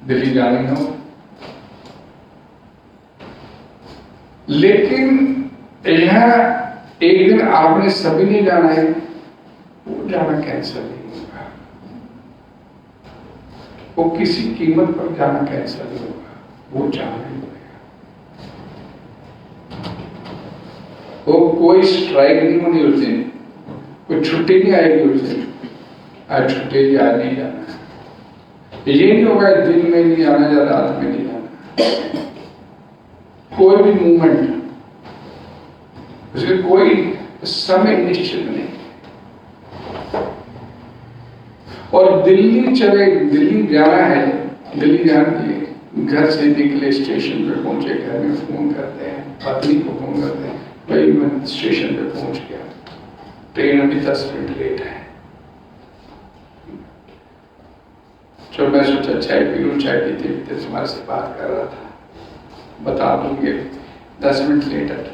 दिल्ली जाना ही ना हो। लेकिन यह एक दिन आपने सभी ने जाना है, वो जाना कैंसिल नहीं होगा, वो किसी कीमत पर जाना कैंसिल नहीं होगा, वो जाना ही पड़ेगा। वो कोई स्ट्राइक नहीं होनी उस दिन, कोई छुट्टी नहीं आएगी उस दिन, आज छुट्टी आज नहीं जाना है। ये नहीं होगा दिन में नहीं आना या रात में नहीं आना, कोई भी मूवमेंट, उसके कोई समय निश्चित नहीं। और दिल्ली चले, दिल्ली जाना है, दिल्ली जाने के लिए घर से निकले, स्टेशन पे पहुंचे, घर में फोन करते हैं, पत्नी को फोन करते हैं, भाई मैं स्टेशन पे पहुंच गया, ट्रेन अभी 10 मिनट लेट है। जो मैं सोचा चाय पी लूं, चाय पीते पीते तुम्हारे से बात कर रहा था, बता दूंगे 10 मिनट लेट है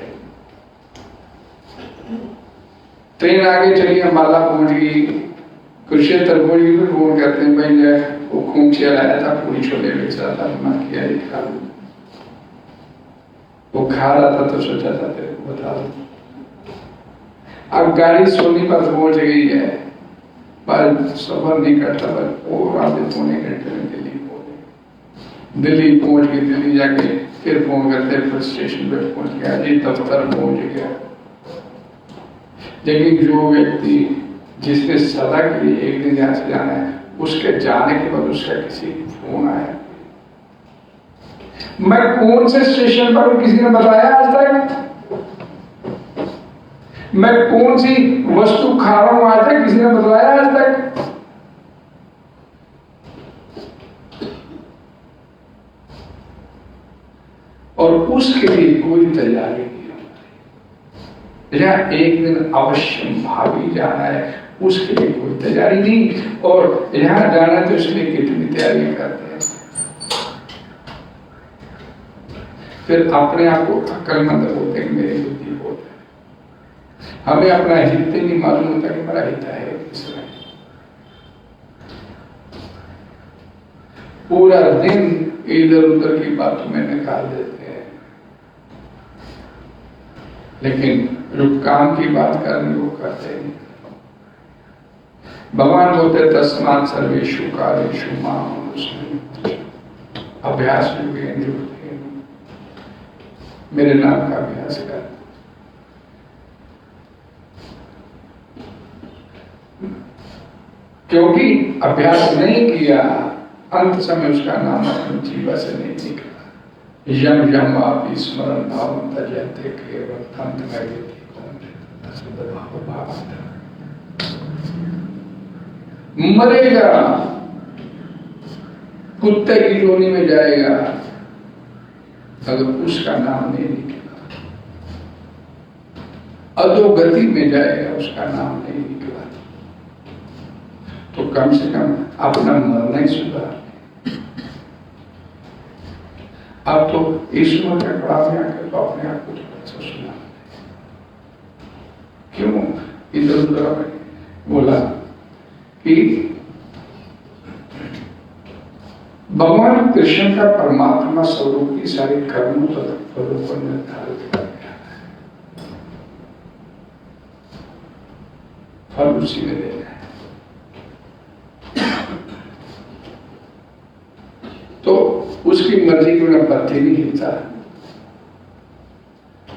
ट्रेन आगे चली, अम्बाला पहुंच गई, कुरुक्षेत्र पहुंच गई, फिर फोन करते हैं भाई वो खून चल आया था, पूरी छोले बेच रहा था, मैं किया ही खा लूं। वो खा रहा था तो सोचा था तेरे को बता दूं। अब गाड़ी सोनीपत पहुंच गई है, पर सफर नहीं करता, और आधे पौने घंटे में दिल्ली पहुंच गई। दिल्ली पहुंच गई, दिल्ली जाके फिर फोन करते, फिर स्टेशन पे पहुंच गया, जी दफ्तर पहुंच गया। लेकिन जो व्यक्ति जिसने सदा के लिए एक दिन यहाँ से जाना है, उसके जाने के बाद उसका किसी फोन आया, मैं कौन से स्टेशन पर हूं किसी ने बताया आज तक? मैं कौन सी वस्तु खा रहा हूं आज तक किसी ने बताया आज तक? और उसके लिए कोई तैयारी नहीं होती। यह एक दिन अवश्य भाभी जाना है, उसके लिए कोई तैयारी नहीं, और यहां जाना है तो इसलिए कितनी तैयारी करते हैं। फिर अपने आप को अक्लमंद होते हैं, मेरी बुद्धि होते हैं, हमें अपना हित नहीं मालूम होता कि मेरा हित है इसमें। पूरा दिन इधर उधर की बातों में निकाल देते हैं, लेकिन जो काम की बात करनी वो करते नहीं। भगवान बोलते तस्मात् सर्वेषु कार्येषु मां अनुस्मरन्तु, अभ्यास मेरे नाम का अभ्यास कर। क्योंकि अभ्यास नहीं किया, अंत समय उसका नाम अपनी जीवा से नहीं निकला। यम यम आप स्मरण भाव तजते केवल अंत में व्यक्ति कौन भाव मरेगा, कुत्ते की जोनी में जाएगा, अगर उसका नाम नहीं निकला, अधोगति में जाएगा, उसका नाम नहीं निकला, तो कम से कम अपना मरना ही सुधार। अब तो ईश्वर के पड़ाव में आकर तो अपने आप को थोड़ा सा सुना, क्यों इधर उधर बोला कि भगवान कृष्ण का परमात्मा स्वरूप की सारी कर्मों तथा फलों को निर्धारित कर दिया है, फल उसी में देना है। तो उसकी मर्जी के बिना पत्ती नहीं हिलता,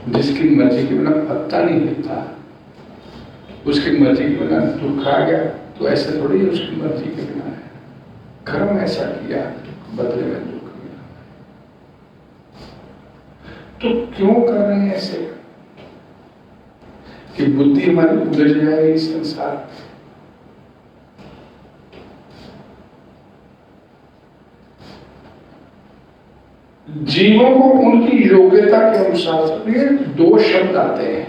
जिसकी मर्जी के बिना पत्ता नहीं हिलता, उसकी मर्जी के बिना दुख आ गया तो ऐसे थोड़ी उसकी मर्जी के बिना है, कर्म ऐसा किया बदले में दुख मिला। तो क्यों कर रहे हैं ऐसे? कि बुद्धि हमारी उलझ जाए इस संसार में। जीवों को उनकी योग्यता के अनुसार ये दो शब्द आते हैं।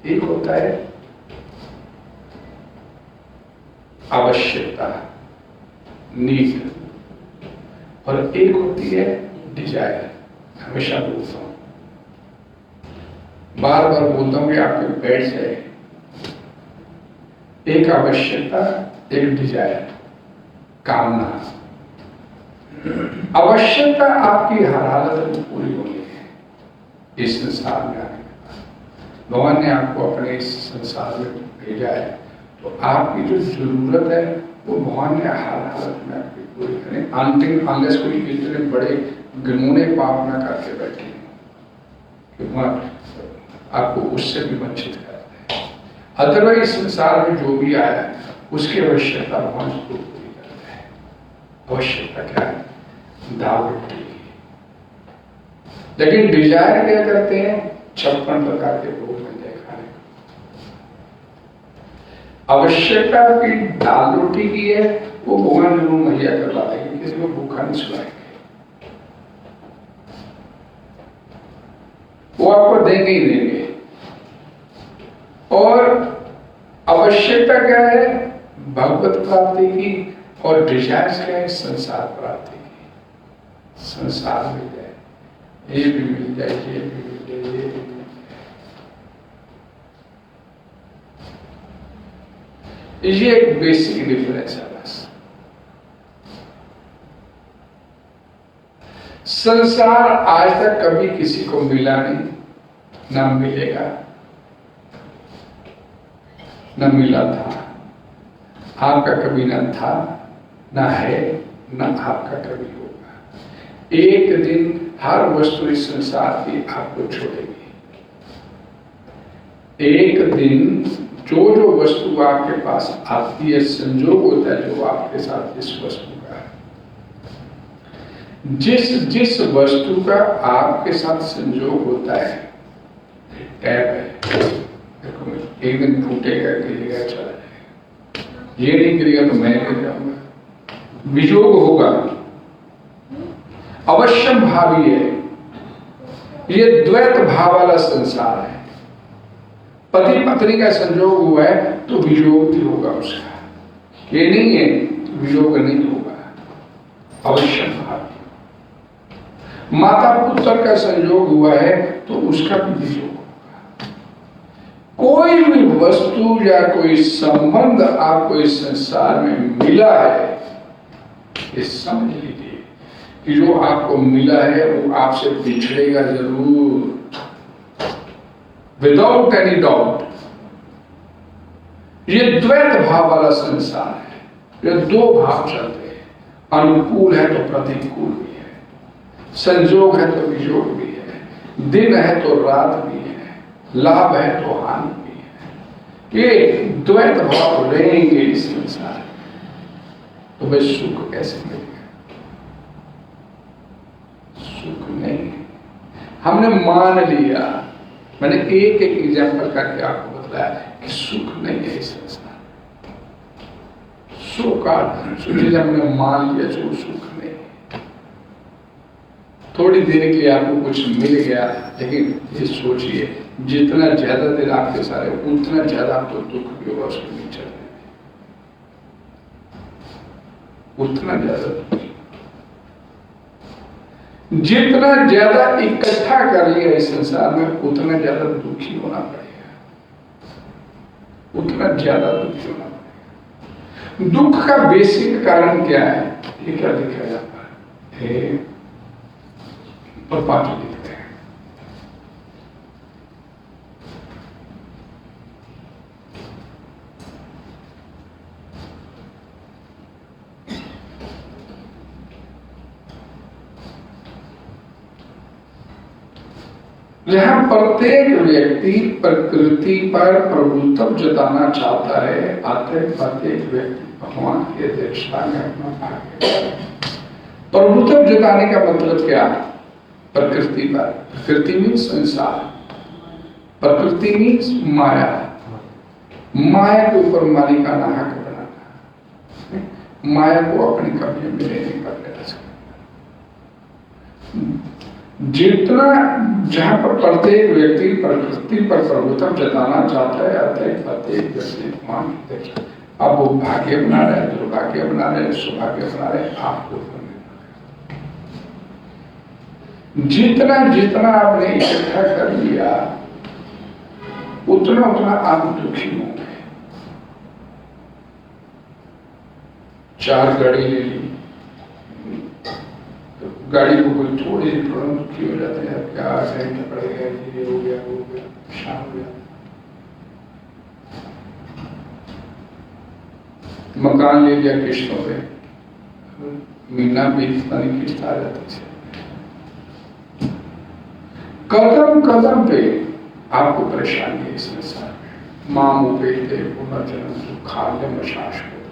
एक होता है आवश्यकता, नीड, और एक होती है डिजायर। हमेशा बोलता हूं, बार बार बोलता हूं कि आपके बैठ जाए। एक आवश्यकता, एक डिजायर, कामना। आवश्यकता आपकी हर हालत में पूरी होनी है। इस संसार में आने के बाद भगवान ने आपको अपने इस संसार में भेजा है, तो आपकी जो जरूरत है वो भगवान ने हर हालत में आपकी पूरी करें। अंतिम अंगस कोई इतने बड़े घिनौने पाप न करके बैठे कि भगवान आपको उससे भी वंचित करते हैं। अदरवाइज संसार में जो भी आया है उसकी आवश्यकता भगवान को पूरी करते हैं। आवश्यकता क्या है? दाल रोटी। लेकिन डिजायर क्या करते हैं? 56 प्रकार के भोग मिल जाए खाने को। आवश्यकता की दाल रोटी की है, वो भगवान जरूर मुहैया करवा देंगे, किसी को भूखा नहीं सुलाएंगे। वो आपको देंगे ही देंगे। और आवश्यकता क्या है? भगवत प्राप्ति की। और डिजायर क्या है? संसार प्राप्ति की। संसार मिल जाए, ये भी मिल जाए, ये भी मिल जाए, ये भी मिल जाए। ये एक बेसिक डिफरेंस है बस। संसार आज तक कभी किसी को मिला नहीं, ना मिलेगा, ना मिला था। आपका कभी ना था, ना है, ना आपका कभी होगा। एक दिन हर वस्तु इस संसार की आपको छोड़ेगी। एक दिन जो वस्तु आपके पास आती है, संजोग होता है जो आपके साथ इस वस्तु का, जिस वस्तु का आपके साथ संजोग होता है, टैप है, देखो एक दिन फूटेगा, गिरेगा, चला जाएगा। ये नहीं गिरेगा तो मैं गिर जाऊंगा। वियोग होगा, अवश्यम भावी है। ये द्वैत भाव वाला संसार है। पति पत्नी का संजोग हुआ है तो वियोग भी होगा उसका। ये नहीं है वियोग नहीं होगा, अवश्यम भावी। माता पुत्र का संजोग हुआ है तो उसका भी वियोग होगा। कोई भी वस्तु या कोई संबंध आपको इस संसार में मिला है, ये समझ लीजिए कि जो आपको मिला है वो आपसे बिछड़ेगा जरूर, विदाउट एनी डाउट। ये द्वैत भाव वाला संसार है। ये दो भाव चलते हैं, अनुकूल है तो प्रतिकूल भी है, संजोग है तो वियोग भी है, दिन है तो रात भी है, लाभ है तो हानि भी है। ये द्वैत भाव रहेंगे इस संसार में, तो भाई सुख कैसे मिलेगा? सुख नहीं। हमने मान लिया, मैंने एक एग्जाम्पल करके आपको बताया कि सुख नहीं है इस संसार। सुख का सुख हमने मान लिया जो सुख नहीं है। थोड़ी देर के लिए आपको कुछ मिल गया, लेकिन ये सोचिए जितना ज्यादा देर आपके सारे उतना ज्यादा आपको दुख भी होगा उसके नीचे, उतना ज्यादा। जितना ज्यादा इकट्ठा कर लिया इस संसार में उतना ज्यादा दुखी होना पड़ेगा, उतना ज्यादा दुखी होना पड़ेगा। दुख का बेसिक कारण क्या है? ये क्या लिखा जाता है? पाठ लिखते हैं, जहां प्रत्येक व्यक्ति प्रकृति पर प्रभुत्व जताना चाहता है, आते प्रत्येक व्यक्ति भगवान की अध्यक्षता में अपना भाग है। प्रभुत्व जताने का मतलब क्या? प्रकृति पर। प्रकृति में संसार, प्रकृति मीन्स माया, माया के ऊपर मालिकाना हक बनाना, माया को अपनी कब्जे में लेने का प्रयास करना। जितना जहां पर प्रत्येक व्यक्ति प्रकृति पर प्रभुत्व जताना चाहता है, अतः प्रत्येक व्यक्ति मान देखता है। अब वो भाग्य बना रहे, दुर्भाग्य बना रहे, सौभाग्य बना रहे, आपको जितना जितना आपने इकट्ठा कर लिया उतना उतना आप दुखी होंगे। 4 गाड़ी ले ली, तो गाड़ी को कोई थोड़ी सी प्रॉब्लम दुखी हो जाते हैं, क्या खरीदना पड़ेगा, ये हो गया वो हो गया, शाम हो गया। मकान ले लिया किस्तों पे, महीना बीतता नहीं किस्त आ जाती है। कदम कदम पे आपको परेशानी है इस संसार में। मामू पेटे पुनर्जन्म दुखालय शाश्वत,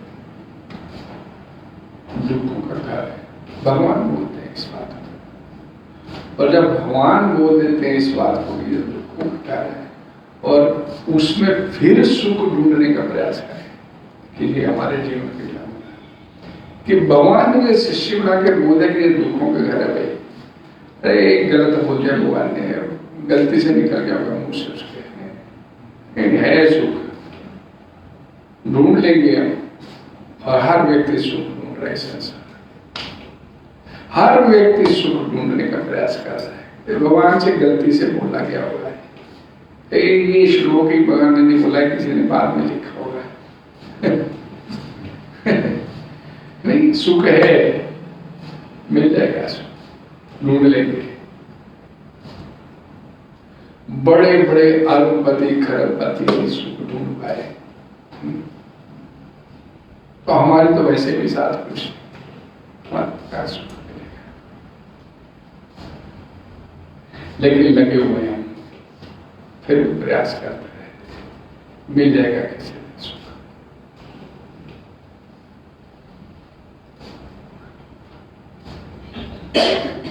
दुखों का घर है। भगवान बोलते हैं इस बात को, और जब भगवान बोल देते हैं इस बात को, ये दुखों का घर है, और उसमें फिर सुख ढूंढने का प्रयास करें कि ये हमारे जीवन के लिए कि भगवान ने जैसे शिष्य बना के बोल दिया कि ये दुखों के घर है भाई, अरे गलत बोल दिया भगवान ने, गलती से निकल गया होगा मुंह से उसके, है सुख ढूंढ लेंगे हम, और हर व्यक्ति सुख ढूंढ रहा है संसार, हर व्यक्ति सुख ढूंढने का प्रयास कर रहा है। भगवान से गलती से बोला गया होगा, ये श्लोक ही भगवान ने नहीं बोला, किसी ने बाद में लिखा होगा। नहीं, सुख है, मिल जाएगा, सुख ढूंढ लेंगे। बड़े बड़े अरबपति खरबपति सुख ढूंढ पाए, तो हमारे तो वैसे भी साथ कुछ का सुख मिलेगा, लेकिन लगे हुए हैं, फिर भी प्रयास करते हैं, मिल जाएगा कैसे सुख।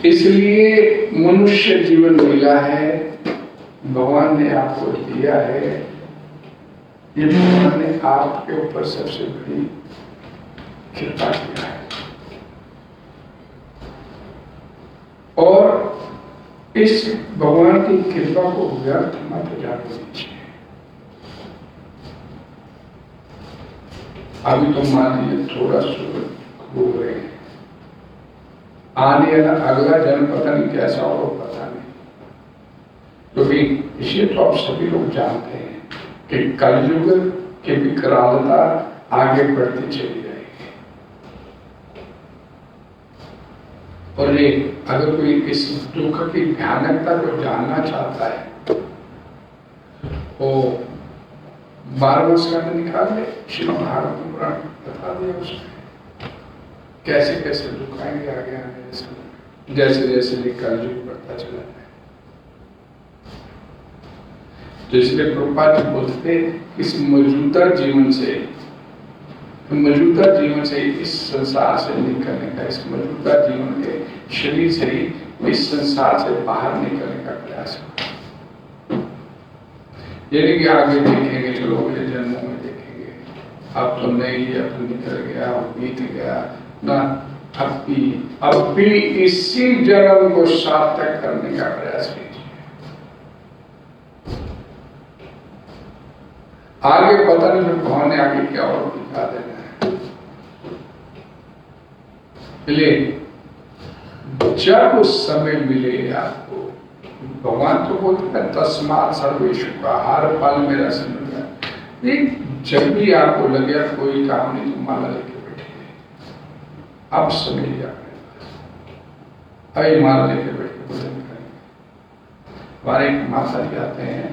इसलिए मनुष्य जीवन मिला है, भगवान ने आपको दिया है, ये भगवान ने आपके ऊपर सबसे बड़ी कृपा किया है, और इस भगवान की कृपा को व्यर्थ मत जाने दीजिए। अभी तो मान लीजिए थोड़ा सुख हो रहे हैं, आने वाला अगला जन्म पता नहीं कैसा हो, पता नहीं, क्योंकि इसे तो आप सभी लोग जानते हैं कि कलयुग की विकरालता आगे बढ़ती चली जाएगी, और ये अगर कोई इस दुख की भयानकता को जानना चाहता है, वो 12 स्कंद निकाल ले, श्रीमद् भागवत पुराण बता दिया उसमें कैसे कैसे दुख आएंगे आगे आने समय, जैसे जैसे कलयुग बढ़ता चला है। तो इसलिए प्रभुपाद जी बोलते इस मौजूदा जीवन से इस संसार से निकलने का, इस मौजूदा जीवन के शरीर से ही इस संसार से बाहर निकलने का प्रयास करो। यानी कि आगे देखेंगे, चलो अगले जन्मों में देखेंगे, अब तो नहीं, अब तो निकल गया, अब बीत गया ना, अब भी इसी जन्म को सार्थक करने का प्रयास कीजिए। आगे पता नहीं भगवान ने आगे क्या और दिखा देना है। इसलिए जब उस समय मिले आपको, भगवान तो बोलते हैं तस्मात् सर्वेषु का हर पल मेरा स्मरण। जब भी आपको लगे कोई काम नहीं, तो माला लेके अब समय लिया अभी माला लेके बैठ के भोजन करेंगे। हमारे एक माता जी आते हैं,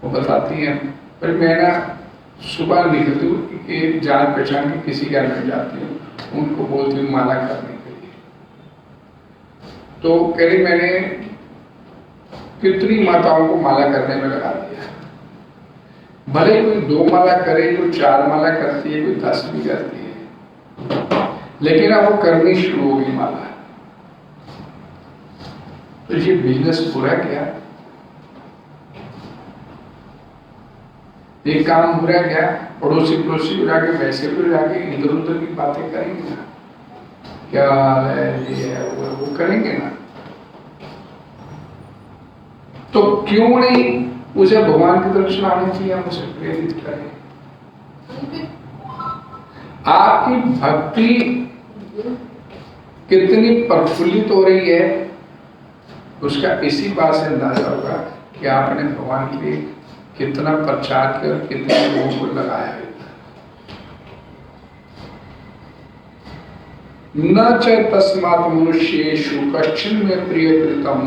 वो बताती हैं, पर मैं ना सुबह निकलती हूँ कि जान पहचान के किसी घर में जाती हूँ, उनको बोलती हूँ माला करने के लिए। तो कह रही मैंने कितनी माताओं को माला करने में लगा दिया, भले कोई 2 माला करे, कोई 4 माला करती है, कोई 10 भी करती है, लेकिन अब वो करनी शुरू होगी माला। तो ये बिजनेस पूरा क्या? एक काम हो रहा क्या, पड़ोसी पड़ोसी हो जाके वैसे भी जाके इधर उधर की बातें करेंगे ना, क्या है ये है वो करेंगे ना। तो क्यों नहीं उसे भगवान की तरफ चलानी चाहिए, हम उसे प्रेरित करें। आपकी भक्ति कितनी प्रफुल्लित हो रही है उसका इसी बात से अंदाजा होगा कि आपने भगवान के लिए कितना प्रचार किया और कितने लोगों को लगाया है। न च तस्मात् मनुष्येषु कश्चिन में प्रियकृतम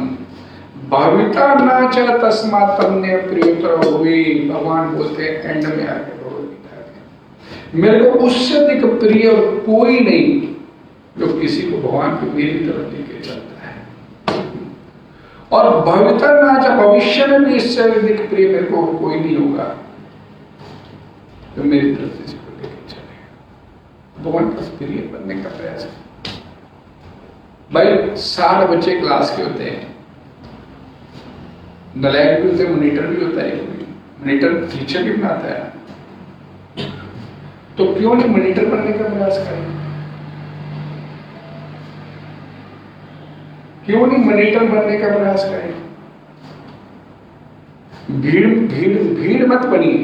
भविता न च तस्मात् तन्ने प्रियतर हुए। भगवान बोलते हैं एंड में आके भगवद्गीता के, मेरे को उससे अधिक प्रिय कोई नहीं जो किसी को भगवान की मेरी तरफ लेके चलता है। और भविता न च भविष्य में भी इससे अधिक प्रिय मेरे को कोई नहीं होगा जो मेरी तरफ किसी को लेके चलेगा। भगवान का प्रिय बनने का प्रयास है। भाई 60 बच्चे क्लास के होते हैं, नलायक भी होते हैं, मॉनिटर भी होता है, मॉनिटर टीचर भी बनाता है, तो क्यों नहीं मॉनिटर बनने का प्रयास करें? क्यों नहीं मॉनिटर बनने का प्रयास करें? भीड़ भीड़ भीड़ मत बनिए,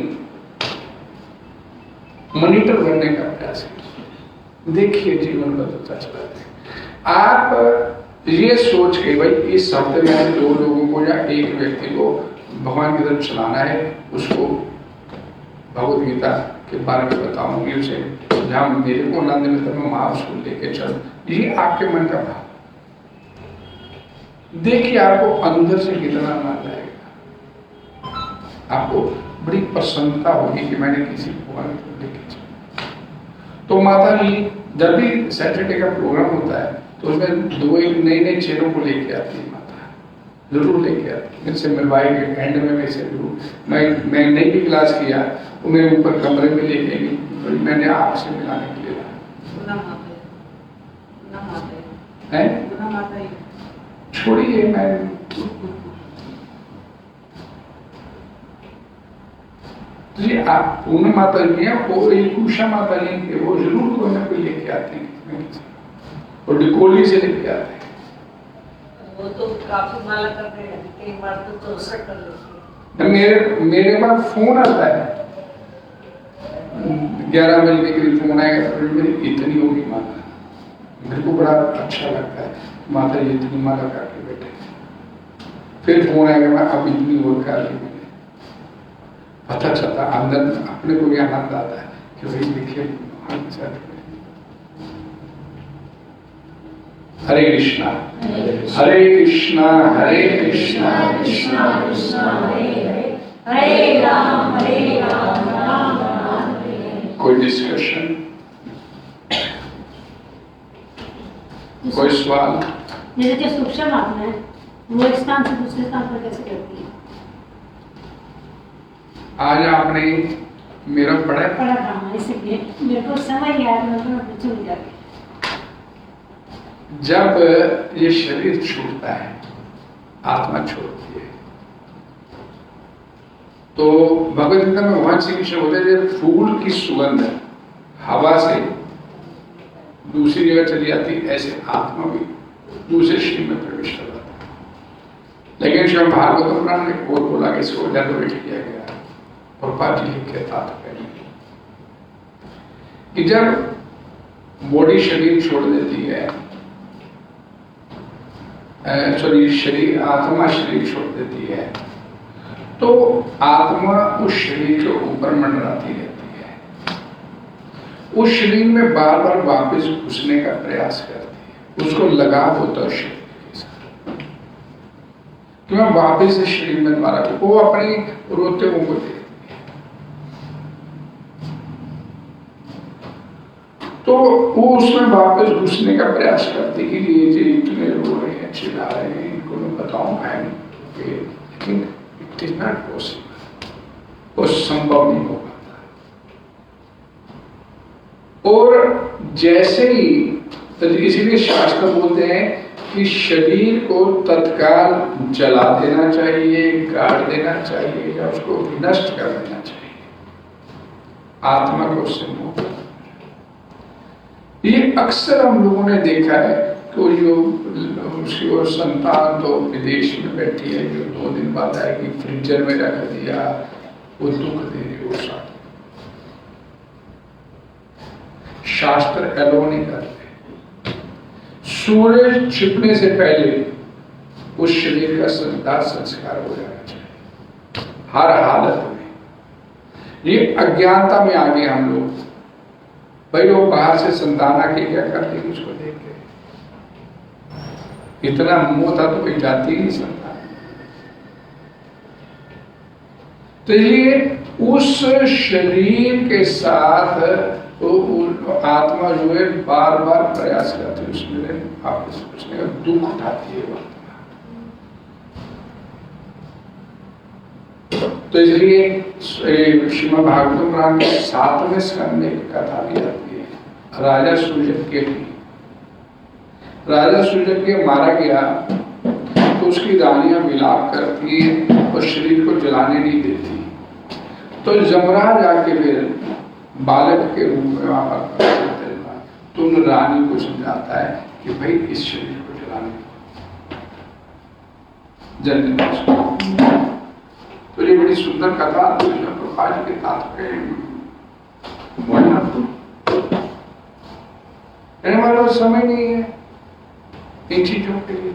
मॉनिटर बनने का प्रयास करिए। देखिए जीवन बदलता चला जाए। आप ये सोच के भाई इस हफ्ते में 2 लोगों को या एक व्यक्ति को भगवान की तरफ चलाना है, उसको भगवद गीता के बारे में बताऊंगी, उसे जहां मेरे को आनंद मिलता है मैं वहां उसको लेके चल। ये आपके मन का भाव, देखिए आपको अंदर से कितना आनंद आएगा, आपको बड़ी प्रसन्नता होगी कि मैंने किसी भगवान को लेके चला। तो माता जी जब भी सैटरडे का प्रोग्राम होता है तो उसमें 2-1 नए चेहरों को लेके आती है माता, जरूर लेके आती है, मुझसे मिलवाएंगे एंड में वैसे जरूर। मैं नहीं भी क्लास किया तो मैं ऊपर कमरे में लेके गई, तो मैंने आपसे मिलाने के लिए है। छोड़िए, मैं जी आप पूर्ण माता जी हैं, वो एक उषा माता जी के, वो जरूर कोई ना कोई लेके आते हैं और डिकोली से लेके आते हैं। वो तो काफी माला करते हैं, कई बार तो 64 कर लेते हैं। मेरे पास फोन आता है 11 बजे के करीब फोन आएगा, तो मेरी इतनी होगी माता, मेरे को बड़ा अच्छा लगता है माता जी इतनी माला करके बैठे। फिर फोन आएगा मैं अब इतनी और कर ली, पता चलता अंदर अपने को भी आनंद आता है कि भाई देखिए। हरे कृष्णा हरे कृष्णा हरे कृष्णा कृष्णा कृष्णा हरे हरे, हरे राम राम राम हरे। कोई डिस्कशन, कोई सवाल? जैसे जो सूक्ष्म आत्मा है वो एक स्थान से दूसरे स्थान पर कैसे करती है? आज आपने मेरा पढ़ा था, इसलिए मेरे को समझ नहीं आया, मैं पूछूंगी जाके। जब ये शरीर छूटता है, आत्मा छोड़ती है, तो भगवद गीता में भगवान श्री कृष्ण बोलते हैं जब फूल की सुगंध हवा से दूसरी जगह चली जाती है, ऐसे आत्मा भी दूसरे शरीर में प्रवेश कर जाता है। लेकिन श्री भागवत पुराण ने और बोला कि इसको रेनोवेट किया गया और पार्टी लिखे तात्पर्य कि जब बॉडी शरीर छोड़ देती है, शरीर आत्मा शरीर छोड़ देती है, तो आत्मा उस शरीर के ऊपर मंडराती रहती है, उस शरीर में बार बार वापस घुसने का प्रयास करती है, उसको लगाव होता है शरीर के साथ कि मैं वापस इस शरीर में दोबारा, वो अपनी रोते हुए को देखती है। तो वो उसमें वापस घुसने का प्रयास करती कि ये जी इतने रो रहे हैं, चिल्ला रहे हैं, इनको मैं बताऊंगा लेकिन इट इज नॉट पॉसिबल, वो संभव नहीं हो पाता। और जैसे ही तो इसीलिए शास्त्र बोलते हैं कि शरीर को तत्काल जला देना चाहिए, गाड़ देना चाहिए या उसको नष्ट कर देना चाहिए। आत्मा को उससे मुक्त। ये अक्सर हम लोगों ने देखा है कि जो उसकी वो संतान तो विदेश में बैठी है, जो 2 दिन बाद आएगी, फ्रीजर में रख दिया, वो दुख दे रही वो साथ। शास्त्र एलो नहीं करते। सूरज छिपने से पहले उस शरीर का संस्कार हो जाना चाहिए हर हालत में। ये अज्ञानता में आ गए हम लोग। भाई वो बाहर से संतान आके क्या करती है उसको देख के, इतना मोह था तो कोई जाती नहीं संतान। तो ये उस शरीर के साथ आत्मा जो है बार बार प्रयास करती है उसमें आपस उसने दुख उठाती है। तो इसलिए श्रीमद् भागवत पुराण के 7वें स्कंद में कथा भी आती है राजा सूर्यज्ञ की। राजा सूर्यज्ञ मारा गया तो उसकी रानियां विलाप करती है और शरीर को जलाने नहीं देती। तो यमराज आके फिर बालक के रूप में वहां पर तो उन रानी को समझाता है कि भाई इस शरीर को जलाने जलने। तो ये बड़ी सुंदर कथा प्रभात के तात्पर्य हमारे समय नहीं है इन चीजों के लिए।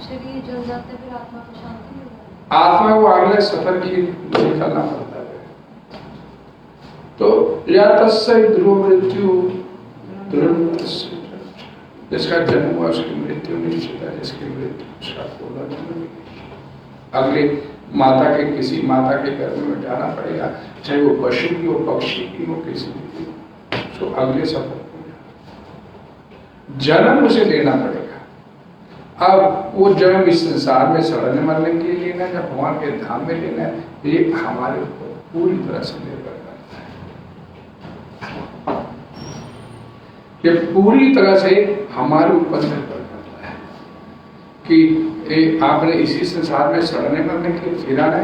शरीर जल जाता है फिर आत्मा को शांति मिलती है। आत्मा को अगले सफर के लिए करना पड़ता है। तो या तस्य ध्रुव मृत्यु जिसका जन्म हुआ उसकी मृत्यु निश्चित है, जिसकी मृत्यु उसका पूरा जन्म। अगले माता के किसी माता के गर्भ में जाना पड़ेगा, चाहे वो पशु की हो, पक्षी की हो, किसी की हो, उसको अगले सफर जन्म उसे लेना पड़ेगा। अब वो जन्म इस संसार में सड़ने मरने के लिए लेना है या भगवान के धाम में लेना है, ये हमारे ऊपर पूरी तरह से निर्भर करता है। ये पूरी तरह से हमारे ऊपर निर्भर करता है कि आपने इसी संसार में सड़ने मरने के लिए फिरा है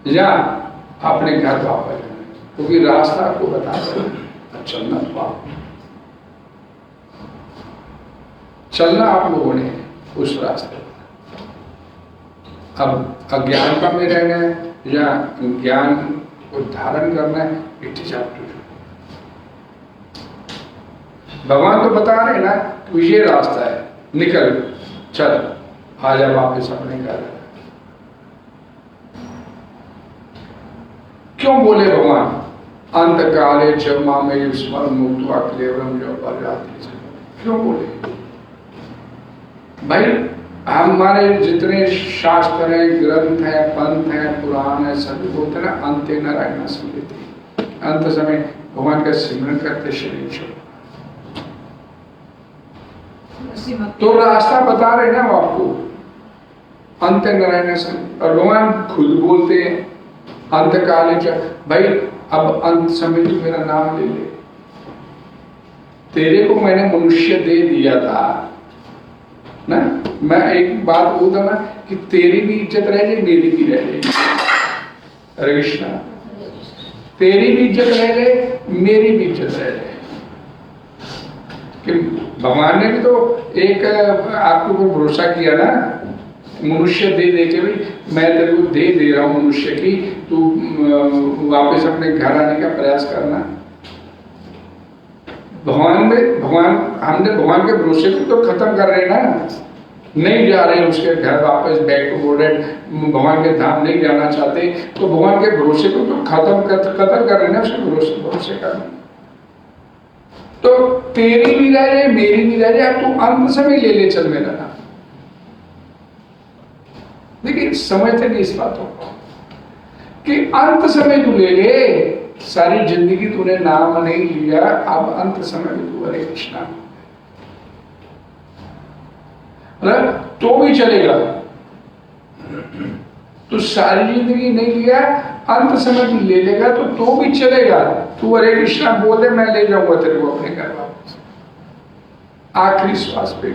या अपने घर वापस जाना है, क्योंकि रास्ता आपको बताता है चलना तो आप चलना आप लोगों ने उस रास्ते पर। अब अज्ञानता में रहना है या ज्ञान को धारण करना है, it is up to you. भगवान तो बता रहे ना तो ये रास्ता है, निकल चल आजा वापस अपने घर। क्यों बोले भगवान अंत काले च मामे स्मरण मुक्त्वा केवलम जो पर्याप्ति, क्यों बोले भाई? हमारे जितने शास्त्र हैं, ग्रंथ हैं, पंथ हैं, पुराण है, सभी बोलते ना अंत्य नारायण स्मृति, अंत समय भगवान का सिमरन करते शरीर छोड़। तो रास्ता बता रहे ना आपको अंत्य नारायण स्मृति, और भगवान खुद बोलते हैं अंत काले च, भाई अब अंत समय तू मेरा नाम ले ले। तेरे को मैंने मनुष्य दे दिया था ना, मैं एक बात बोलता ना कि तेरी भी इज्जत रह जाए, मेरी भी रह जाए। हरे कृष्णा, तेरी भी इज्जत रह जाए, मेरी भी इज्जत रह जाए। कि भगवान ने भी तो एक आपके ऊपर भरोसा किया ना, मनुष्य दे दे के भी मैं तेरे को दे रहा हूं मनुष्य की, तू वापस अपने घर आने का प्रयास करना। हमने भगवान के भरोसे को तो खत्म कर रहे हैं ना, नहीं जा रहे उसके घर वापस बैक टू बोर्डेड, भगवान के धाम नहीं जाना चाहते, तो भगवान के भरोसे को तो खत्म कर रहे हैं ना, उसके भरोसे करना। तो तेरी भी रह जाए, मेरी भी रह जाए, अब तू अंत समय ले चल मेरा नाम। लेकिन समझते नहीं इस बातों को कि अंत समय तू ले ले, सारी जिंदगी तूने नाम नहीं लिया, अब अंत समय में तू हरे कृष्णा तो भी चलेगा। तू सारी जिंदगी नहीं लिया, अंत समय भी ले लेगा तो भी चलेगा। तू हरे कृष्णा बोल दे, मैं ले जाऊंगा तेरे को अपने घर वापस, आखिरी श्वास पे।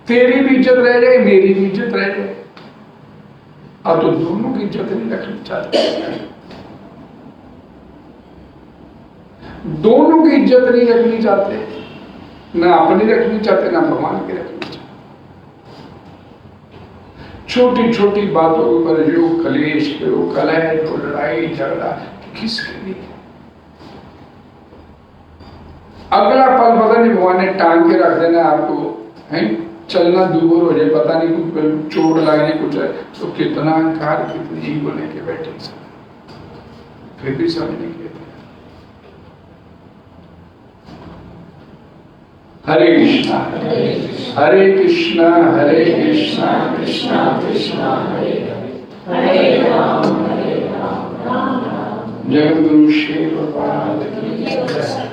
तेरी भी इज्जत रह जाए, मेरी भी इज्जत रह जाए। अब तो दोनों की इज्जत नहीं रखनी चाहते, दोनों की इज्जत नहीं रखनी चाहते, ना अपनी रखनी चाहते, ना भगवान की रखनी चाहते। छोटी छोटी बातों पर जो कलेश, जो कलह, जो लड़ाई झगड़ा, किसके लिए? अगला पल पता नहीं भगवान ने टांग के रख देना आपको, है चलना दूर हो जाए, पता नहीं कुछ चोट लगने कुछ है, तो कितना अहंकार, कितनी ईगो लेके बैठे फिर भी समझ नहीं लेते। हरे कृष्णा हरे कृष्णा हरे कृष्णा कृष्णा कृष्णा हरे हरे, हरे राम राम राम। जगद्गुरु श्री भगवान की जय।